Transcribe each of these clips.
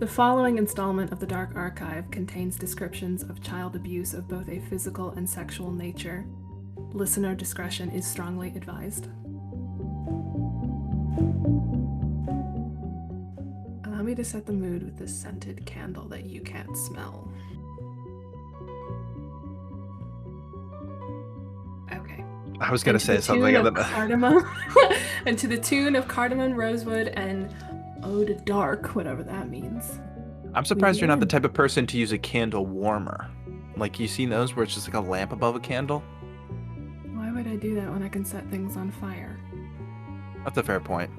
The following installment of the Dark Archive contains descriptions of child abuse of both a physical and sexual nature. Listener discretion is strongly advised. Allow me to set the mood with this scented candle that you can't smell. Okay. I was going to say something. And to the tune of cardamom, rosewood, and eau de dark, whatever that means. I'm surprised you're not the type of person to use a candle warmer. Like, you seen those where it's just like a lamp above a candle? Why would I do that when I can set things on fire? That's a fair point.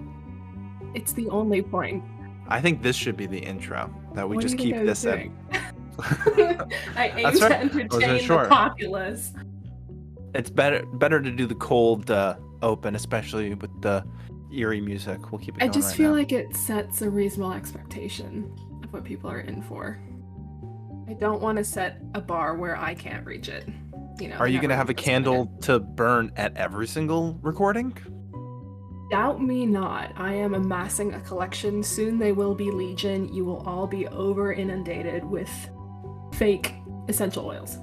It's the only point. I think this should be the intro, that we just keep this in. I aim to entertain the populace. It's better to do the cold open, especially with the eerie music. We'll keep it going. I just feel like it sets a reasonable expectation of what people are in for. I don't want to set a bar where I can't reach it. You know. Are you going to have a candle to burn at every single recording? Doubt me not. I am amassing a collection. Soon they will be legion. You will all be over inundated with fake essential oils.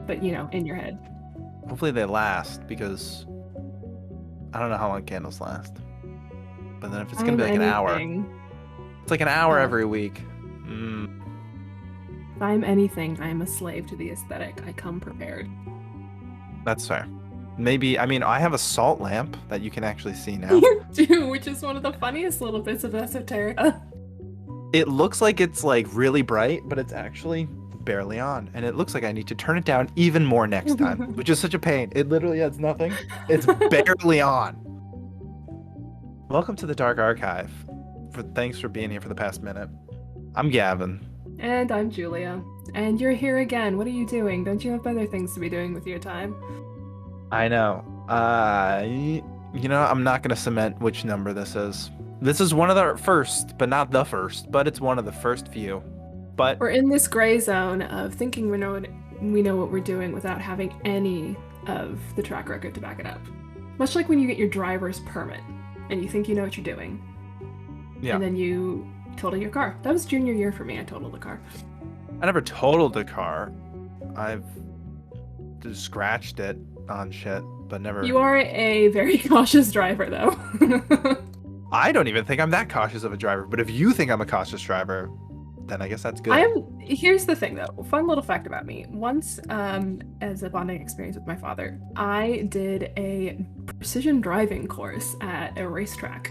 But, you know, in your head. Hopefully they last, because I don't know how long candles last. But then if it's going to be like an hour. It's like an hour every week. If I'm anything, I am a slave to the aesthetic. I come prepared. That's fair. Maybe, I mean, I have a salt lamp that you can actually see now. You do, which is one of the funniest little bits of esoterica. It looks like it's like really bright, but it's actually barely on. And it looks like I need to turn it down even more next time, which is such a pain. It literally has nothing. It's barely on. Welcome to the Dark Archive. Thanks for being here for the past minute. I'm Gavin. And I'm Julia. And you're here again. What are you doing? Don't you have better things to be doing with your time? I know. You know, I'm not going to cement which number this is. This is one of the first, but not the first, but it's one of the first few. But we're in this gray zone of thinking we know what we're doing without having any of the track record to back it up. Much like when you get your driver's permit and you think you know what you're doing. Yeah. And then you total your car. That was junior year for me. I totaled the car. I never totaled a car. I've just scratched it on shit, but never. You are a very cautious driver, though. I don't even think I'm that cautious of a driver, but if you think I'm a cautious driver, then I guess that's good. Here's the thing, though. Fun little fact about me. Once, as a bonding experience with my father, I did a precision driving course at a racetrack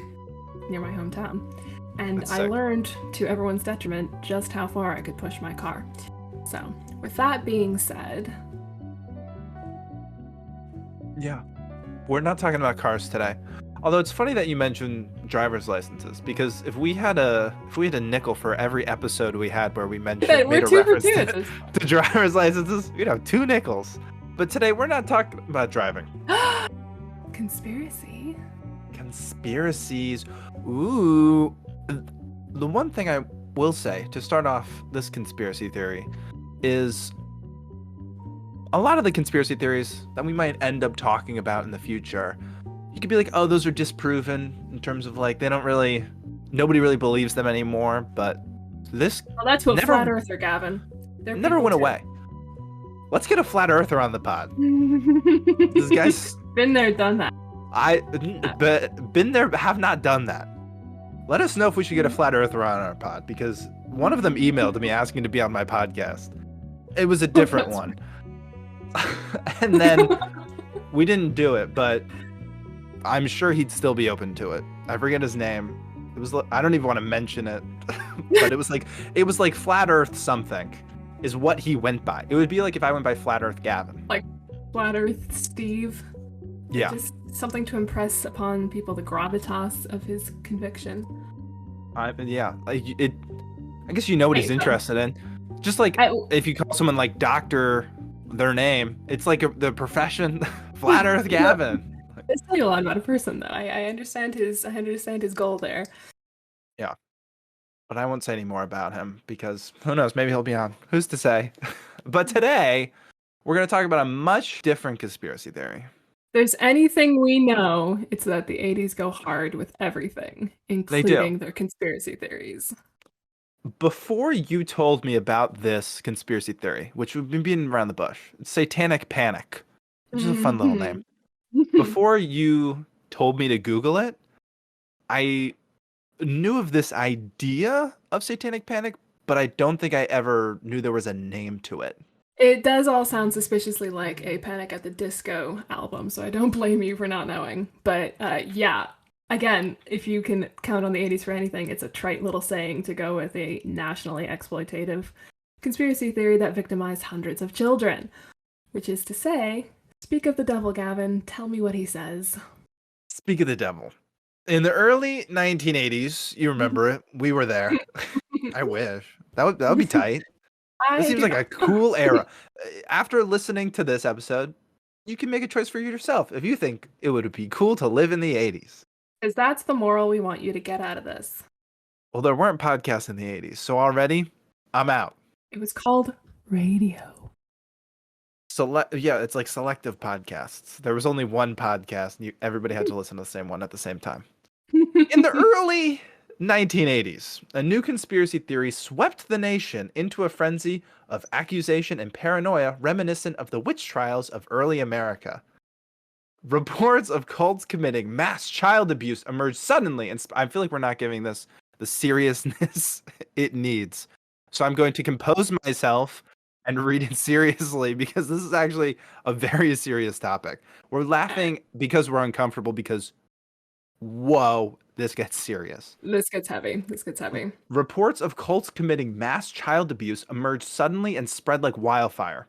near my hometown. And I learned, to everyone's detriment, just how far I could push my car. So, with that being said... Yeah. We're not talking about cars today. Although it's funny that you mentioned driver's licenses, because if we had a nickel for every episode we had where we made a reference to driver's licenses, you know, 2 nickels. But today we're not talking about driving. Conspiracies. Ooh. The one thing I will say to start off this conspiracy theory is a lot of the conspiracy theories that we might end up talking about in the future, you could be like, oh, those are disproven in terms of like nobody really believes them anymore. But this that's what flat earther, Gavin. Never went away. Let's get a flat earther on the pod. This guy's been there, done that. Been there, have not done that. Let us know if we should get a flat earther on our pod, because one of them emailed me asking to be on my podcast. It was a different one. And then we didn't do it, but I'm sure he'd still be open to it. I forget his name. It was, I don't even want to mention it, but it was like Flat Earth something is what he went by. It would be like if I went by Flat Earth Gavin. Like Flat Earth Steve. Yeah. Just something to impress upon people, the gravitas of his conviction. I guess you know what he's interested in. Just like if you call someone like Doctor their name, it's like the profession Flat Earth Gavin. It's telling a lot about a person, though. I understand his goal there. Yeah, but I won't say any more about him, because who knows? Maybe he'll be on. Who's to say? But today we're going to talk about a much different conspiracy theory. there's anything we know, it's that the 80s go hard with everything, including their conspiracy theories. Before you told me about this conspiracy theory, which we've been beating around the bush, Satanic Panic, which is a fun little name. Mhm. Before you told me to Google it, I knew of this idea of Satanic Panic, but I don't think I ever knew there was a name to it. It does all sound suspiciously like a Panic at the Disco album, so I don't blame you for not knowing. But yeah, again, if you can count on the 80s for anything, it's a trite little saying to go with a nationally exploitative conspiracy theory that victimized hundreds of children. Which is to say, speak of the devil, Gavin, tell me what he says. Speak of the devil. In the early 1980s, you remember it, we were there. I wish. That would be tight. This I seems do like not. a cool era. After listening to this episode, you can make a choice for yourself if you think it would be cool to live in the 80s. Because that's the moral we want you to get out of this. Well, there weren't podcasts in the 80s, so already I'm out. It was called radio. Yeah, it's like selective podcasts. There was only one podcast, and everybody had to listen to the same one at the same time. In the early 1980s, a new conspiracy theory swept the nation into a frenzy of accusation and paranoia reminiscent of the witch trials of early America. Reports of cults committing mass child abuse emerged suddenly, and I feel like we're not giving this the seriousness it needs. So I'm going to compose myself and read it seriously because this is actually a very serious topic. We're laughing because we're uncomfortable because, whoa, this gets serious. This gets heavy. This gets heavy. Reports of cults committing mass child abuse emerged suddenly and spread like wildfire.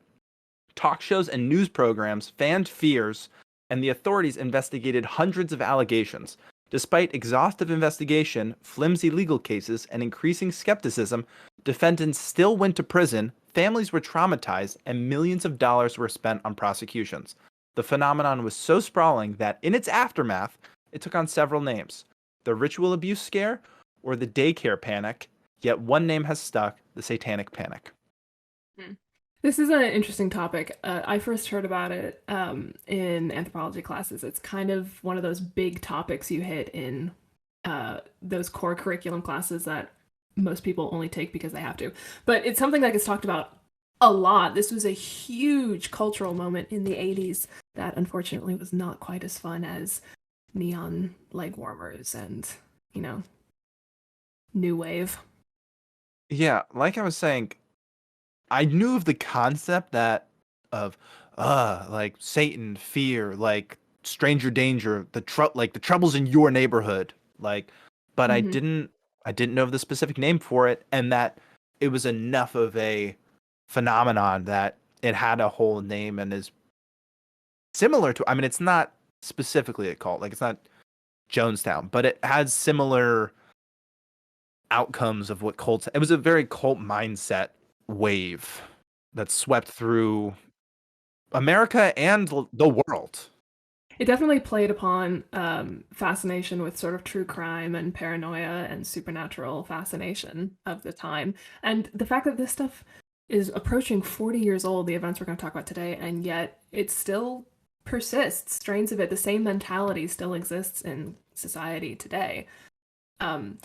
Talk shows and news programs fanned fears, and the authorities investigated hundreds of allegations. Despite exhaustive investigation, flimsy legal cases, and increasing skepticism, defendants still went to prison, families were traumatized, and millions of dollars were spent on prosecutions. The phenomenon was so sprawling that, in its aftermath, it took on several names: the ritual abuse scare or the daycare panic, yet one name has stuck: the Satanic Panic. This is an interesting topic. I first heard about it in anthropology classes. It's kind of one of those big topics you hit in those core curriculum classes that most people only take because they have to. But it's something that gets talked about a lot. This was a huge cultural moment in the 80s that unfortunately was not quite as fun as neon leg warmers and, new wave. Yeah, like I was saying, I knew of the concept of like Satan, fear, like stranger danger, like the troubles in your neighborhood, like, but Mm-hmm. I didn't know of the specific name for it, and that it was enough of a phenomenon that it had a whole name and is similar to, I mean, it's not specifically a cult, like it's not Jonestown, but it has similar outcomes of what cults. It was a very cult mindset wave that swept through America and the world. It definitely played upon fascination with sort of true crime and paranoia and supernatural fascination of the time. And the fact that this stuff is approaching 40 years old, the events we're going to talk about today, and yet it still persists. Strains of it, the same mentality still exists in society today. Um,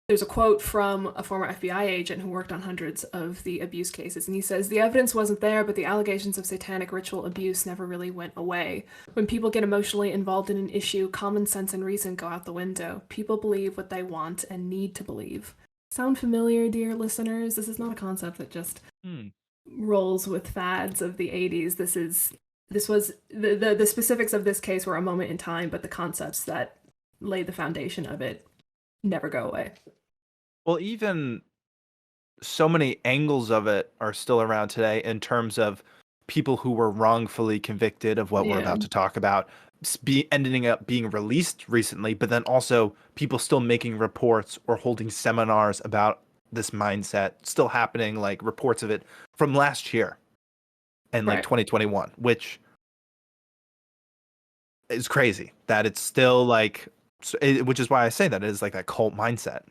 there's a quote from a former FBI agent who worked on hundreds of the abuse cases, and he says, "The evidence wasn't there, but the allegations of satanic ritual abuse never really went away. When people get emotionally involved in an issue, common sense and reason go out the window. People believe what they want and need to believe." Sound familiar, dear listeners? This is not a concept that just rolls with fads of the 80s. This was the specifics of this case were a moment in time, but the concepts that laid the foundation of it never go away. Well, even so many angles of it are still around today in terms of people who were wrongfully convicted of what we're about to talk about ending up being released recently, but then also people still making reports or holding seminars about this mindset still happening, like reports of it from last year and like 2021, which is crazy that it's still like, which is why I say that it is like that cult mindset.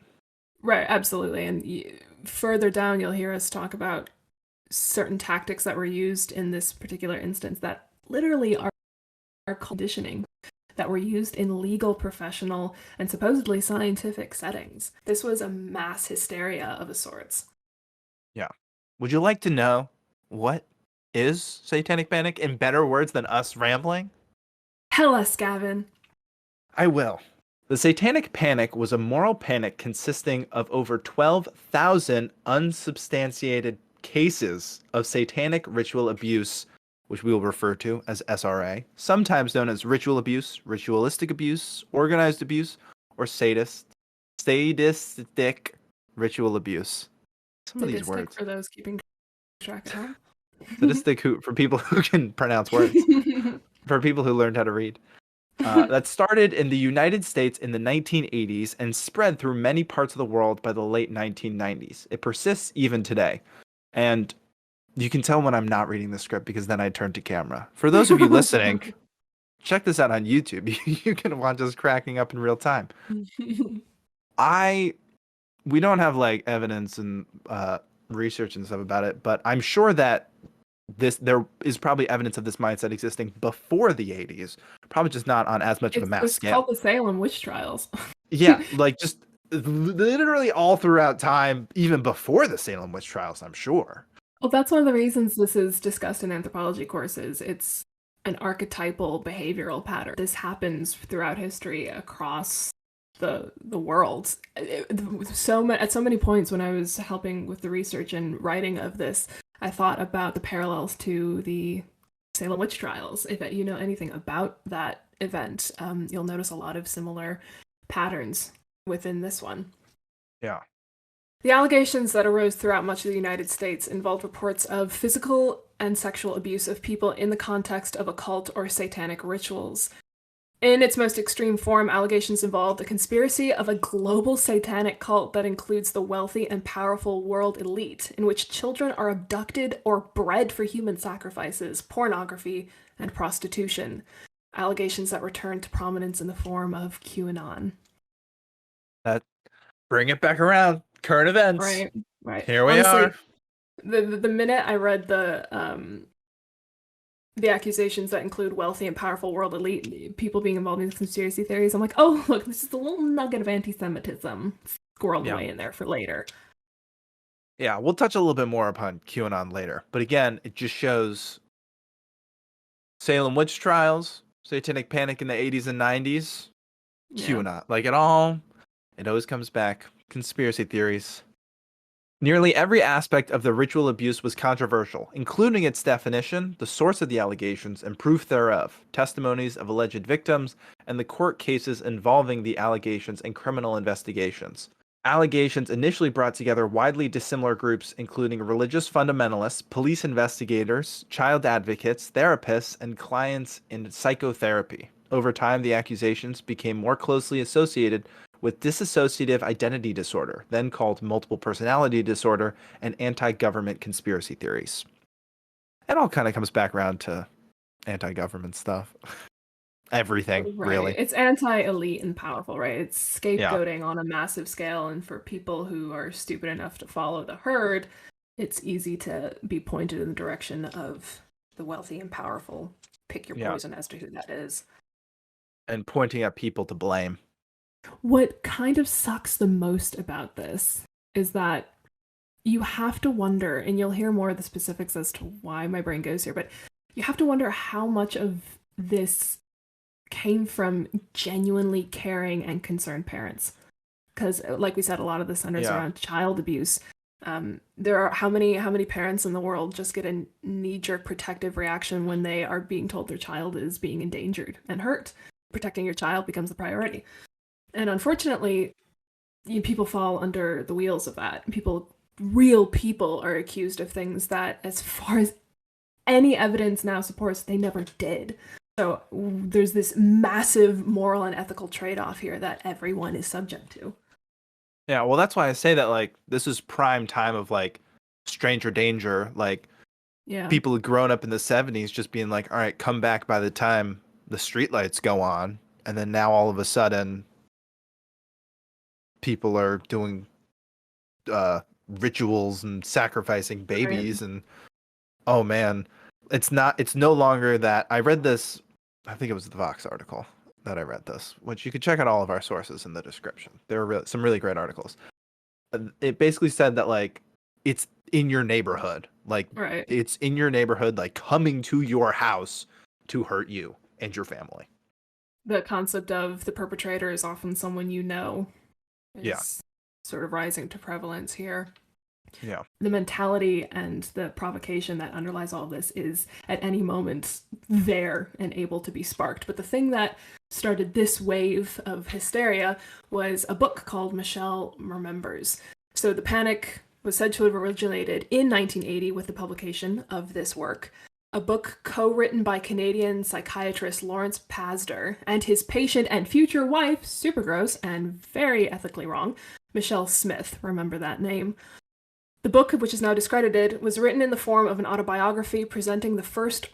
Right, absolutely. And further down, you'll hear us talk about certain tactics that were used in this particular instance that literally are conditioning. that were used in legal, professional, and supposedly scientific settings. This was a mass hysteria of a sorts. Yeah. Would you like to know what is Satanic Panic in better words than us rambling? Tell us, Gavin. I will. The Satanic Panic was a moral panic consisting of over 12,000 unsubstantiated cases of satanic ritual abuse, which we will refer to as SRA, sometimes known as ritual abuse, ritualistic abuse, organized abuse, or sadistic ritual abuse. Some of these words. For those keeping track at home. Sadistic for people who can pronounce words. For people who learned how to read. That started in the United States in the 1980s and spread through many parts of the world by the late 1990s. It persists even today. And you can tell when I'm not reading the script because then I turn to camera. For those of you listening, check this out on YouTube. You can watch us cracking up in real time. We don't have like evidence and research and stuff about it, but I'm sure that there is probably evidence of this mindset existing before the 80s, probably just not on as much of a mass scale. It's called the Salem witch trials. Yeah, like just literally all throughout time, even before the Salem witch trials, I'm sure. Well, that's one of the reasons this is discussed in anthropology courses. It's an archetypal behavioral pattern. This happens throughout history across the world. At so many points when I was helping with the research and writing of this, I thought about the parallels to the Salem witch trials. If you know anything about that event, you'll notice a lot of similar patterns within this one. Yeah. The allegations that arose throughout much of the United States involved reports of physical and sexual abuse of people in the context of occult or satanic rituals. In its most extreme form, allegations involved a conspiracy of a global satanic cult that includes the wealthy and powerful world elite, in which children are abducted or bred for human sacrifices, pornography, and prostitution. Allegations that returned to prominence in the form of QAnon. Bring it back around. Current events. Right. Here we are. The minute I read the accusations that include wealthy and powerful world elite, people being involved in conspiracy theories, I'm like, oh, look, this is a little nugget of anti-Semitism squirreled away in there for later. Yeah, we'll touch a little bit more upon QAnon later. But again, it just shows Salem witch trials, Satanic Panic in the 80s and 90s, QAnon. Like it always comes back. Conspiracy theories. Nearly every aspect of the ritual abuse was controversial, including its definition, the source of the allegations, and proof thereof, testimonies of alleged victims, and the court cases involving the allegations and criminal investigations. Allegations initially brought together widely dissimilar groups, including religious fundamentalists, police investigators, child advocates, therapists, and clients in psychotherapy. Over time, the accusations became more closely associated with dissociative identity disorder, then called multiple personality disorder, and anti-government conspiracy theories. It all kind of comes back around to anti-government stuff. Everything, right. Really. It's anti-elite and powerful, right? It's scapegoating on a massive scale, and for people who are stupid enough to follow the herd, it's easy to be pointed in the direction of the wealthy and powerful. Pick your poison as to who that is. And pointing at people to blame. What kind of sucks the most about this is that you have to wonder, and you'll hear more of the specifics as to why my brain goes here, but you have to wonder how much of this came from genuinely caring and concerned parents. Because, like we said, a lot of this centers around child abuse. There are how many parents in the world just get a knee-jerk protective reaction when they are being told their child is being endangered and hurt. Protecting your child becomes the priority. And unfortunately, people fall under the wheels of that. Real people are accused of things that, as far as any evidence now supports, they never did. So there's this massive moral and ethical trade-off here that everyone is subject to. Yeah, well, that's why I say that, like, this is prime time of, like, stranger danger. Like, people who grown up in the 70s just being like, all right, come back by the time the streetlights go on. And then now all of a sudden, people are doing rituals and sacrificing babies. And oh man, it's no longer that. I read this, I think it was the Vox article. that I read this, which you could check out all of our sources in the description. There were some really great articles. It basically said that like it's in your neighborhood, like Right. it's in your neighborhood, like coming to your house to hurt you and your family. The concept of the perpetrator is often someone you know Yeah, is sort of rising to prevalence here. yeah, The mentality and the provocation that underlies all of this is at any moment there and able to be sparked. But the thing that started this wave of hysteria was a book called Michelle Remembers. So the panic was said to have originated in 1980 with the publication of this work, a book co-written by Canadian psychiatrist Lawrence Pasder and his patient and future wife, super gross and very ethically wrong, Michelle Smith. Remember that name. The book, which is now discredited, was written in the form of an autobiography presenting the first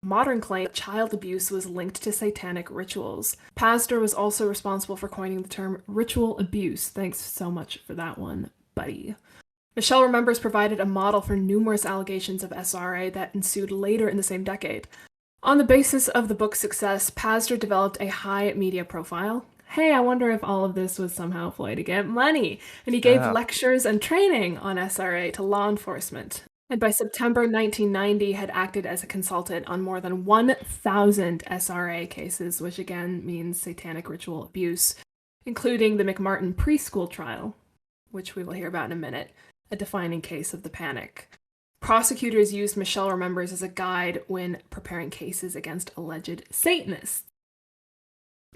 modern claim that child abuse was linked to satanic rituals. Pastor was also responsible for coining the term ritual abuse. Thanks so much for that one, buddy. Michelle Remembers provided a model for numerous allegations of SRA that ensued later in the same decade. On the basis of the book's success, Pastor developed a high media profile. Hey, I wonder if all of this was somehow a ploy to get money. And he gave yeah. lectures and training on SRA to law enforcement. And by September 1990 had acted as a consultant on more than 1,000 SRA cases, which again means satanic ritual abuse, including the McMartin preschool trial, which we will hear about in a minute, a defining case of the panic. Prosecutors used Michelle Remembers as a guide when preparing cases against alleged Satanists.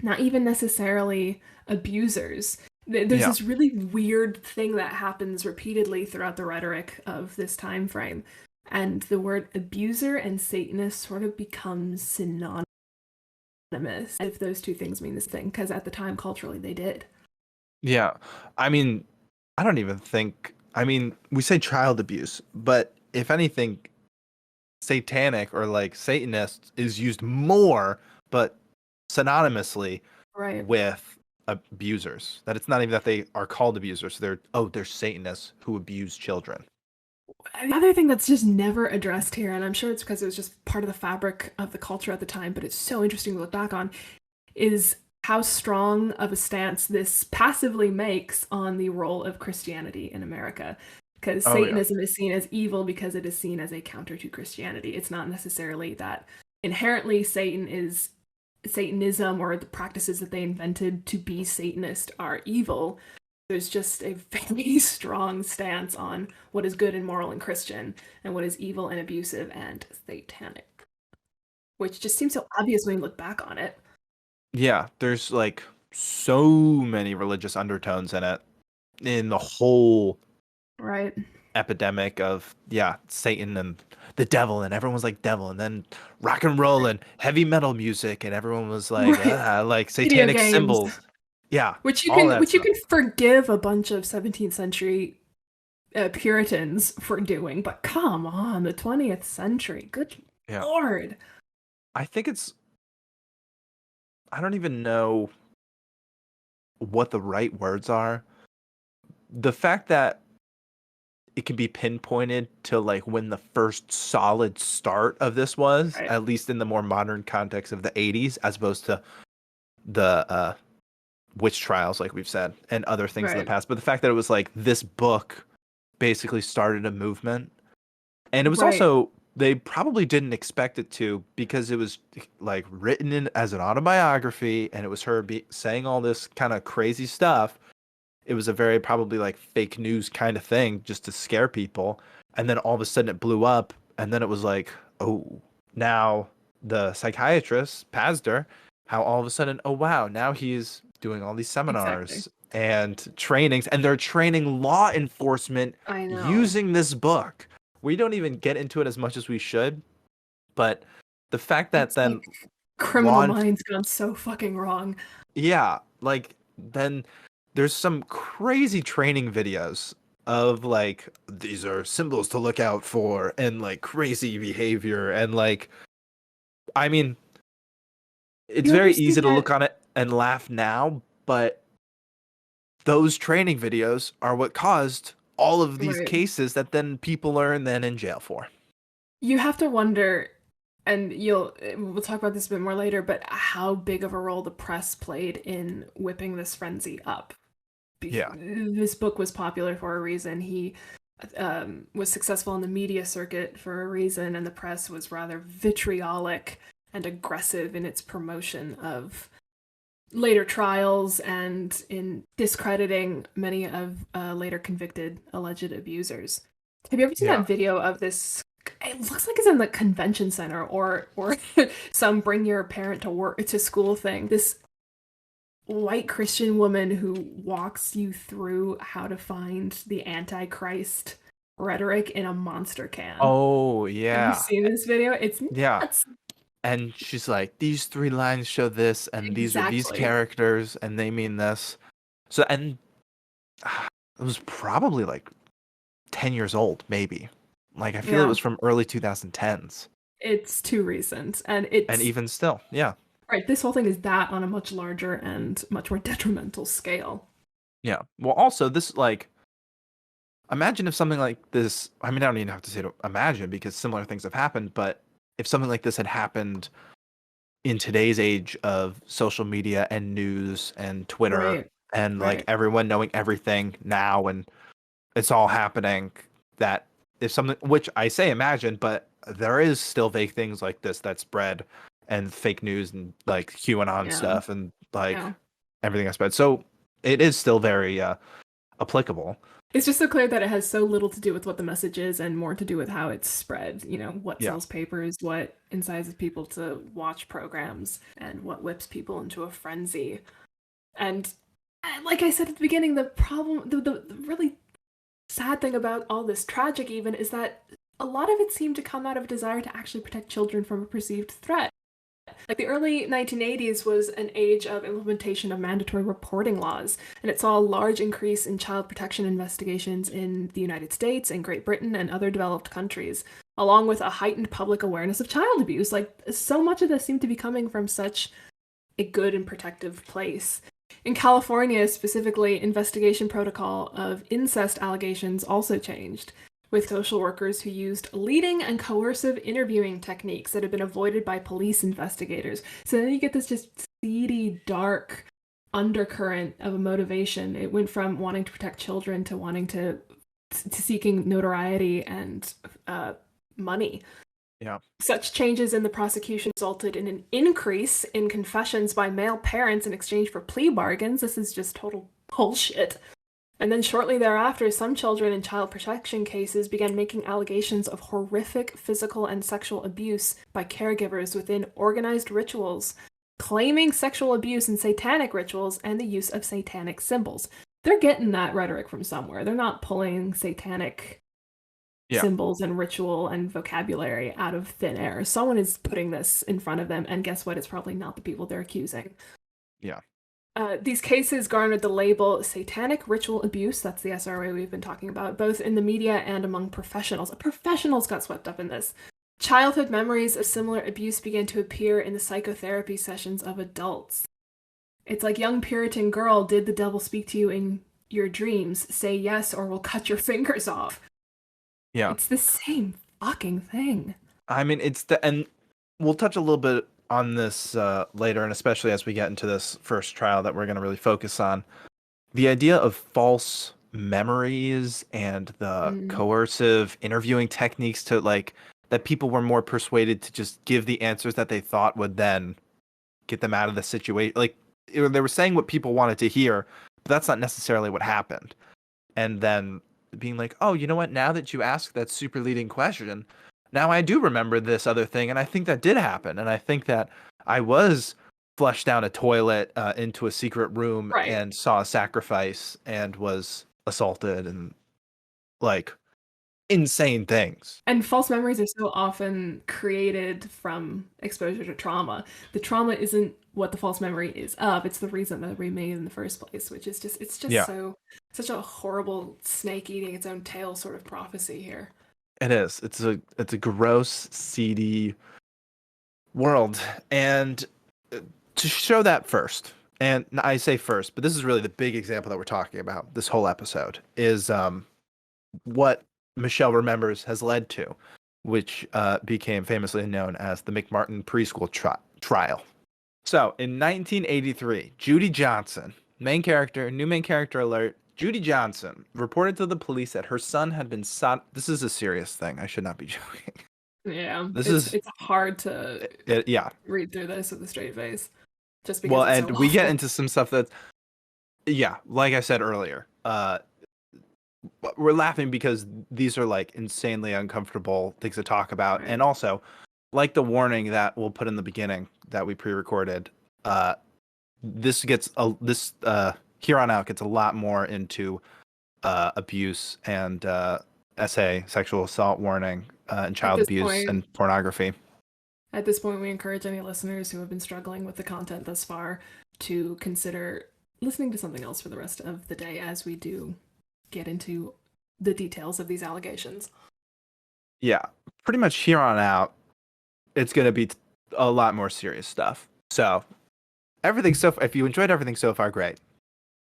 Not even necessarily abusers. There's this really weird thing that happens repeatedly throughout the rhetoric of this time frame. And the word abuser and Satanist sort of becomes synonymous if those two things mean this thing, because at the time, culturally, they did. Yeah. I mean, I don't even think, I mean, we say child abuse, but if anything, satanic or like Satanist is used more, but synonymously Right. with abusers. That it's not even that they are called abusers. They're Satanists who abuse children. The other thing that's just never addressed here, and I'm sure it's because it was just part of the fabric of the culture at the time, but it's so interesting to look back on, is how strong of a stance this passively makes on the role of Christianity in America. Because Satanism is seen as evil because it is seen as a counter to Christianity. It's not necessarily that inherently Satanism or the practices that they invented to be Satanist are evil. There's just a very strong stance on what is good and moral and Christian and what is evil and abusive and satanic, which just seems so obvious when you look back on it. Yeah, there's like so many religious undertones in it, in the whole Right. epidemic of Satan and the devil, and everyone's like devil, and then rock and roll and heavy metal music, and everyone was like Right. like Video satanic games. symbols. Yeah, Which you all can that which you stuff. can forgive a bunch of 17th century Puritans for doing, but come on, the 20th century. Good Yeah, Lord. I think I don't even know what the right words are. The fact that it can be pinpointed to like when the first solid start of this was, Right. at least in the more modern context of the 80s, as opposed to the witch trials, like we've said, and other things in the Right. past. But the fact that it was like this book basically started a movement, and it was Right. also, they probably didn't expect it to, because it was like written in as an autobiography, and it was her saying all this kind of crazy stuff. It was a very probably like fake news kind of thing just to scare people. And then all of a sudden it blew up. And then it was like, oh, now the psychiatrist, Pasder, how all of a sudden, oh, wow, now he's doing all these Exactly. seminars and trainings, and they're training law enforcement I know. using this book. We don't even get into it as much as we should. But the fact that It's then like criminal minds gone so fucking wrong. yeah, like then there's some crazy training videos of like these are symbols to look out for and like crazy behavior, and like I mean it's You ever very see easy to that? look on it and laugh now, but those training videos are what caused all of these Right. cases that then people are then in jail for. You have to wonder and we'll talk about this a bit more later, but how big of a role the press played in whipping this frenzy up. Yeah. This book was popular for a reason. He was successful in the media circuit for a reason, and the press was rather vitriolic and aggressive in its promotion of later trials and in discrediting many of later convicted alleged abusers. Have you ever seen Yeah. that video of this? It looks like it's in the convention center or some bring your parent to work to school thing. This white Christian woman who walks you through how to find the Antichrist rhetoric in a monster can. Oh, Have you yeah. seen this video? It's Yeah. nuts. And she's like, these 3 lines show this, and these are these Exactly. characters, and they mean this. So, and it was probably like 10 years old, maybe. Like, I feel it Yeah. was from early 2010s. It's too recent. And And it's even still, yeah. right, this whole thing is that on a much larger and much more detrimental scale. Yeah. Well, also, this, like, imagine if something like this, I mean, I don't even have to say to imagine because similar things have happened, but if something like this had happened in today's age of social media and news and Twitter Right. and like Right. everyone knowing everything now and it's all happening, that if something, which I say imagine, but there is still fake things like this that spread and fake news and like QAnon Yeah. stuff and like Yeah. everything that spread. So it is still very applicable. It's just so clear that it has so little to do with what the message is and more to do with how it's spread. What Yeah. sells papers, what incites people to watch programs, and what whips people into a frenzy. And like I said at the beginning, the problem, the really sad thing about all this tragic even is that a lot of it seemed to come out of a desire to actually protect children from a perceived threat. Like the early 1980s was an age of implementation of mandatory reporting laws, and it saw a large increase in child protection investigations in the United States and Great Britain and other developed countries, along with a heightened public awareness of child abuse. Like so much of this seemed to be coming from such a good and protective place. In California, specifically, investigation protocol of incest allegations also changed, with social workers who used leading and coercive interviewing techniques that had been avoided by police investigators. So then you get this just seedy, dark undercurrent of a motivation. It went from wanting to protect children to wanting to seeking notoriety and money. Yeah. Such changes in the prosecution resulted in an increase in confessions by male parents in exchange for plea bargains. This is just total bullshit. And then shortly thereafter, some children in child protection cases began making allegations of horrific physical and sexual abuse by caregivers within organized rituals, claiming sexual abuse in satanic rituals and the use of satanic symbols. They're getting that rhetoric from somewhere. They're not pulling satanic symbols and ritual and vocabulary out of thin air. Someone is putting this in front of them, and guess what? It's probably not the people they're accusing. Yeah. These cases garnered the label satanic ritual abuse, that's the SRA we've been talking about, both in the media and among professionals. Professionals got swept up in this. Childhood memories of similar abuse began to appear in the psychotherapy sessions of adults. It's like, young Puritan girl, did the devil speak to you in your dreams? Say yes or we'll cut your fingers off. Yeah. It's the same fucking thing. I mean, and we'll touch a little bit on this later, and especially as we get into this first trial that we're going to really focus on. The idea of false memories and the coercive interviewing techniques to like that people were more persuaded to just give the answers that they thought would then get them out of the situation. Like they were saying what people wanted to hear, but that's not necessarily what happened. And then being like, oh, you know what? Now that you ask that super leading question, now I do remember this other thing, and I think that did happen, and I think that I was flushed down a toilet into a secret room and saw a sacrifice and was assaulted and like insane things. And false memories are so often created from exposure to trauma. The trauma isn't what the false memory is of, it's the reason that it remained in the first place, which is just such a horrible snake eating its own tail sort of prophecy here. It is. It's a gross, seedy world. And to show that first, and I say first, but this is really the big example that we're talking about this whole episode, is what Michelle Remembers has led to. which became famously known as the McMartin preschool trial. So in 1983, Judy Johnson, new main character alert. Judy Johnson reported to the police that her son had been This is a serious thing. I should not be joking. Yeah, This is, it's hard to yeah. read through this with a straight face, just because Well, it's so and we get awful. into some stuff that's, yeah, like I said earlier, we're laughing because these are like insanely uncomfortable things to talk about. Right. And also, like the warning that we'll put in the beginning that we pre-recorded, this gets here on out gets a lot more into abuse and sexual assault warning, and At child this abuse point, and pornography. At this point, we encourage any listeners who have been struggling with the content thus far to consider listening to something else for the rest of the day as we do get into the details of these allegations. Yeah, pretty much here on out, it's going to be a lot more serious stuff. So if you enjoyed everything so far, great.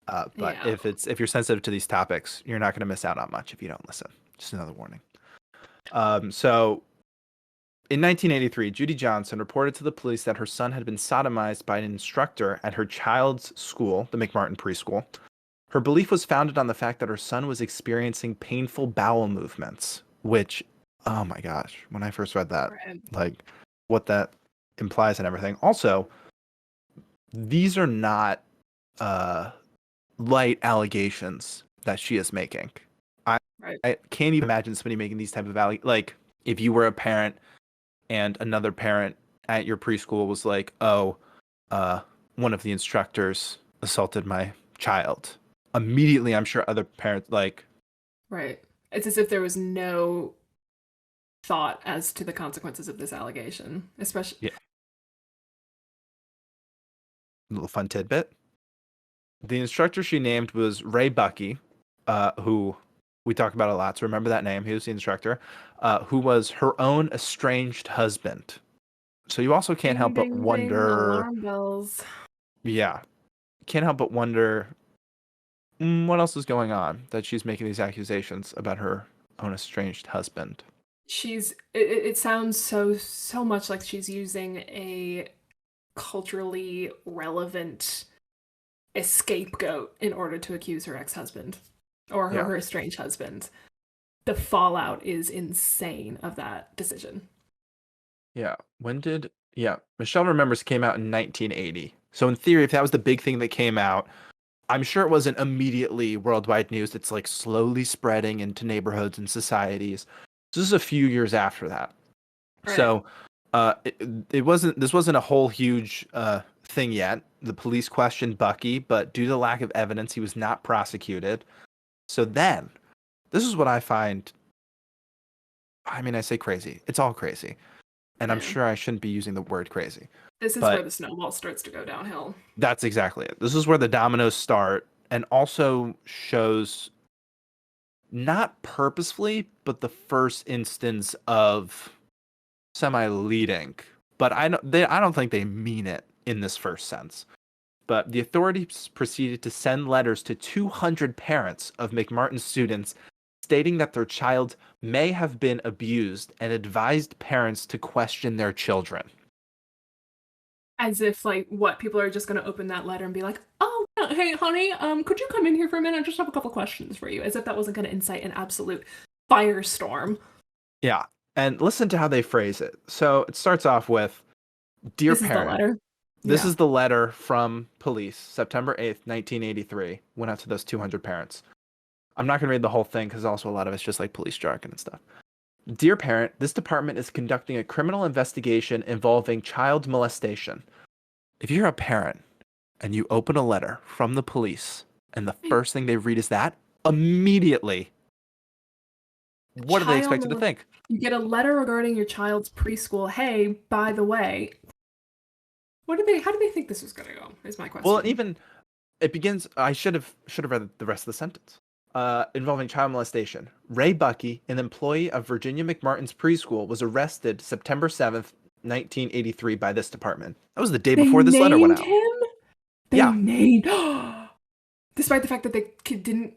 But Yeah. if you're sensitive to these topics, you're not going to miss out on much if you don't listen. Just another warning. So in 1983, Judy Johnson reported to the police that her son had been sodomized by an instructor at her child's school, the McMartin preschool. Her belief was founded on the fact that her son was experiencing painful bowel movements, which, oh my gosh, when I first read that, Right. like what that implies and everything. Also, these are not light allegations that she is making. I can't even imagine somebody making these type of like if you were a parent and another parent at your preschool was like, oh, one of the instructors assaulted my child. Immediately, I'm sure other parents like. Right. It's as if there was no thought as to the consequences of this allegation, especially. Yeah. A little fun tidbit. The instructor she named was Ray Bucky, who we talk about a lot. So remember that name. He was the instructor, who was her own estranged husband. So you also can't Ding, help but ding, ding, wonder. alarm bells. Yeah, can't help but wonder what else is going on that she's making these accusations about her own estranged husband. It sounds so much like she's using a culturally relevant a scapegoat in order to accuse her ex-husband or her estranged husband. The fallout is insane of that decision. Yeah. Michelle Remembers came out in 1980. So in theory, if that was the big thing that came out, I'm sure it wasn't immediately worldwide news. It's like slowly spreading into neighborhoods and societies. This is a few years after that. Right. So this wasn't a whole huge thing yet. The police questioned Bucky, but due to the lack of evidence, he was not prosecuted. So then, this is what I find, I mean, I say crazy. It's all crazy. And I'm sure I shouldn't be using the word crazy. This is where the snowball starts to go downhill. That's exactly it. This is where the dominoes start, and also shows not purposefully, but the first instance of semi-leading. But I don't think they mean it in this first sense. But the authorities proceeded to send letters to 200 parents of McMartin students stating that their child may have been abused and advised parents to question their children. As if, like, what, people are just going to open that letter and be like, oh, hey, honey, could you come in here for a minute? I just have a couple questions for you. As if that wasn't going to incite an absolute firestorm. Yeah, and listen to how they phrase it. So it starts off with, Dear This parent. Is the letter. This is the letter from police, September 8th, 1983, went out to those 200 parents. I'm not going to read the whole thing because also a lot of it's just like police jargon and stuff. Dear parent, this department is conducting a criminal investigation involving child molestation. If you're a parent and you open a letter from the police and the first thing they read is that, immediately, what are they expected to think? You get a letter regarding your child's preschool. Hey, by the way, how do they think this was going to go? Is my question. Well, even it begins. I should have read the rest of the sentence. Involving child molestation. Ray Bucky, an employee of Virginia McMartin's preschool, was arrested September 7th, 1983 by this department. That was the day before this letter went out. They named him? Despite the fact that they didn't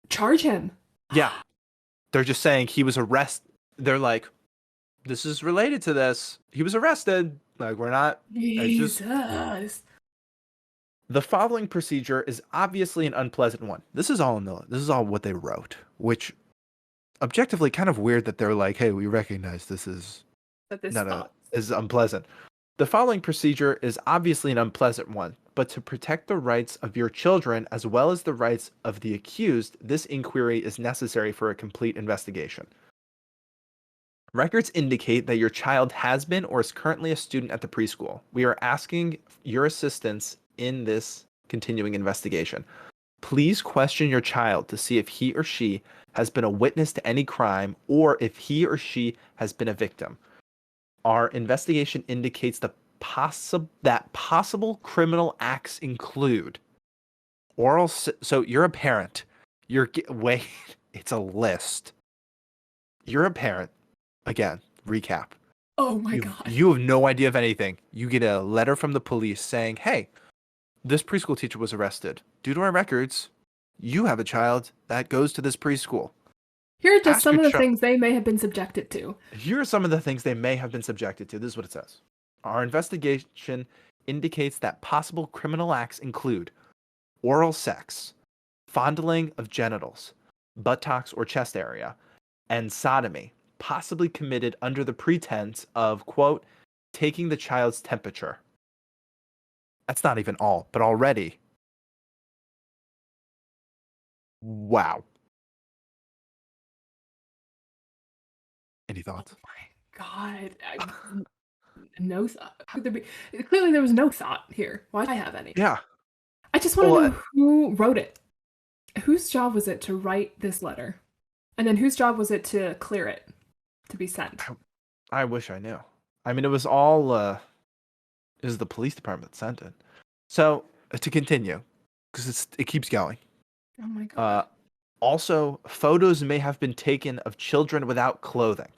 charge him. Yeah. They're just saying he was arrested. They're like, this is related to this. He was arrested. Like, we're not, it's just, Jesus. the following procedure is obviously an unpleasant one. This is all what they wrote, which objectively kind of weird that they're like, hey, we recognize this is But this not thought. is unpleasant. The following procedure is obviously an unpleasant one, but to protect the rights of your children as well as the rights of the accused, this inquiry is necessary for a complete investigation. Records indicate that your child has been or is currently a student at the preschool. We are asking your assistance in this continuing investigation. Please question your child to see if he or she has been a witness to any crime or if he or she has been a victim. Our investigation indicates that possible criminal acts include oral. So you're a parent. Wait, it's a list. You're a parent. Again, recap. Oh my God. You have no idea of anything. You get a letter from the police saying, hey, this preschool teacher was arrested. Due to our records, you have a child that goes to this preschool. Here are just some of the things they may have been subjected to. Here are some of the things they may have been subjected to. This is what it says. Our investigation indicates that possible criminal acts include oral sex, fondling of genitals, buttocks or chest area, and sodomy, possibly committed under the pretense of, quote, taking the child's temperature. That's not even all, but already. Wow. Any thoughts? Oh my God. No thought. Clearly, there was no thought here. Why do I have any? Yeah. I just want to know who wrote it. Whose job was it to write this letter? And then whose job was it to clear it to be sent? I wish I knew. I mean, it was all, it was the police department that sent it. So, to continue, because it keeps going. Oh my God. Also, photos may have been taken of children without clothing.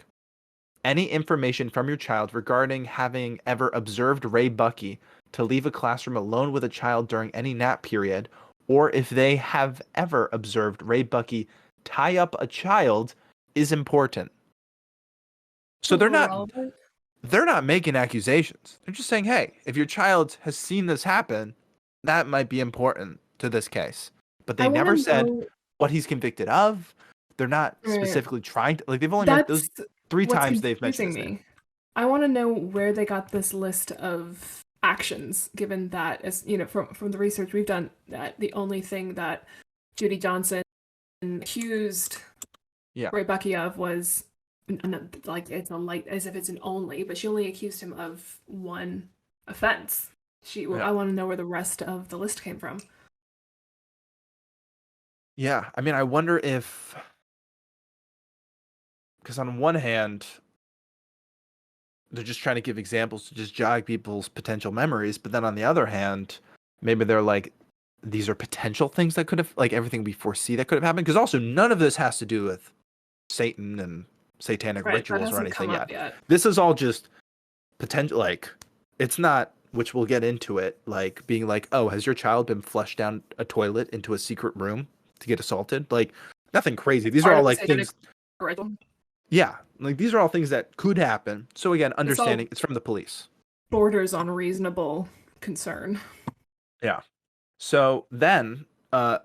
Any information from your child regarding having ever observed Ray Bucky to leave a classroom alone with a child during any nap period, or if they have ever observed Ray Bucky tie up a child, is important. So they're not making accusations. They're just saying, hey, if your child has seen this happen, that might be important to this case. But they never said what he's convicted of. They're not specifically trying to, like, they've only mentioned those 3 times they've mentioned his name. I want to know where they got this list of actions, given that, as you know, from the research we've done, that the only thing that Judy Johnson accused Ray Bucky of was, like, it's a light, as if it's an only, but she only accused him of one offense. I want to know where the rest of the list came from. Yeah, I mean, I wonder if, because on one hand, they're just trying to give examples to just jog people's potential memories, but then on the other hand, maybe they're like, these are potential things that could have, like, everything we foresee that could have happened. Because also, none of this has to do with Satan and satanic rituals or anything yet. This is all just potential, like, it's not, which we'll get into it, like, being like, oh, has your child been flushed down a toilet into a secret room to get assaulted? Like, nothing crazy. These are all, like, things. Yeah, like, these are all things that could happen. So again, understanding it's from the police. Borders on reasonable concern. Yeah. So then,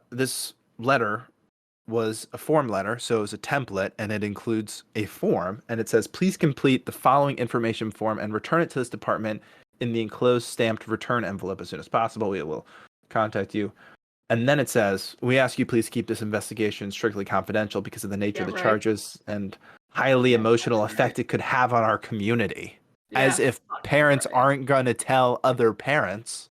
this letter was a form letter, so it was a template, and it includes a form, and it says, please complete the following information form and return it to this department in the enclosed stamped return envelope as soon as possible. We will contact you. And then it says, we ask you please keep this investigation strictly confidential because of the nature of the charges and highly emotional effect it could have on our community. As if parents aren't going to tell other parents.